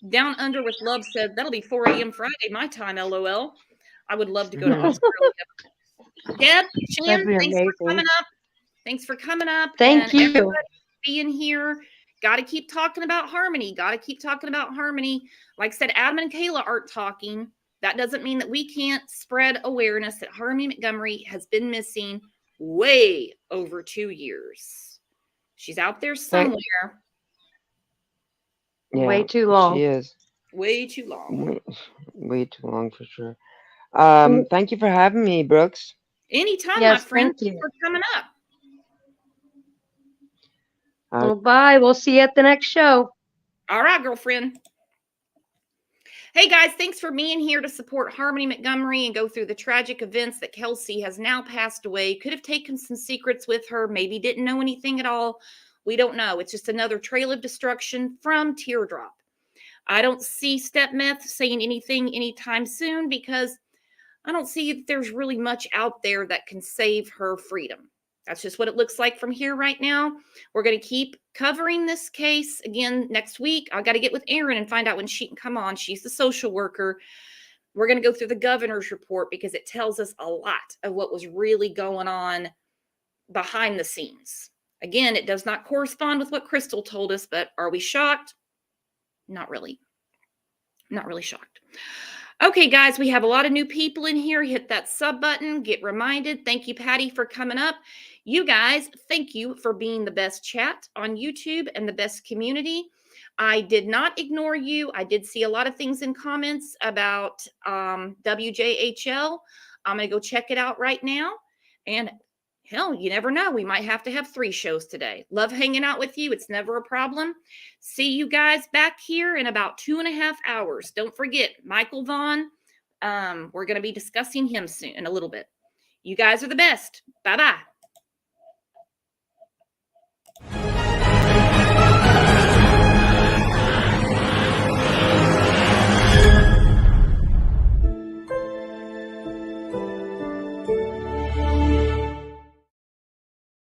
Down Under with Love said that'll be 4 a.m. Friday my time. LOL. I would love to go to Australia. Deb, Shan, thanks for coming up. Thanks for coming up. Thank you. Everybody being here. Got to keep talking about harmony. Got to keep talking about harmony. Like I said, Adam and Kayla aren't talking. That doesn't mean that we can't spread awareness that Harmony Montgomery has been missing way over 2 years. She's out there somewhere. Yeah, way too long. She is. Way too long. Way too long for sure. Thank you for having me, Brooks. Anytime, yes, my friend. Thank you. Thanks for coming up. Well, bye. We'll see you at the next show. All right, girlfriend. Hey, guys, thanks for being here to support Harmony Montgomery and go through the tragic events that Kelsey has now passed away. Could have taken some secrets with her, maybe didn't know anything at all. We don't know. It's just another trail of destruction from Teardrop. I don't see Step Meth saying anything anytime soon because I don't see if there's really much out there that can save her freedom. That's just what it looks like from here right now. We're going to keep covering this case again next week. I got to get with Erin and find out when she can come on. She's the social worker. We're going to go through the governor's report because it tells us a lot of what was really going on behind the scenes. Again, it does not correspond with what Crystal told us, but are we shocked? Not really. Not really shocked. Okay, guys, we have a lot of new people in here. Hit that sub button. Get reminded. Thank you, Patty, for coming up. You guys, thank you for being the best chat on YouTube and the best community. I did not ignore you. I did see a lot of things in comments about WJHL. I'm going to go check it out right now. And hell, you never know. We might have to have 3 shows today. Love hanging out with you. It's never a problem. See you guys back here in about 2.5 hours. Don't forget, Michael Vaughn. We're going to be discussing him soon in a little bit. You guys are the best. Bye-bye.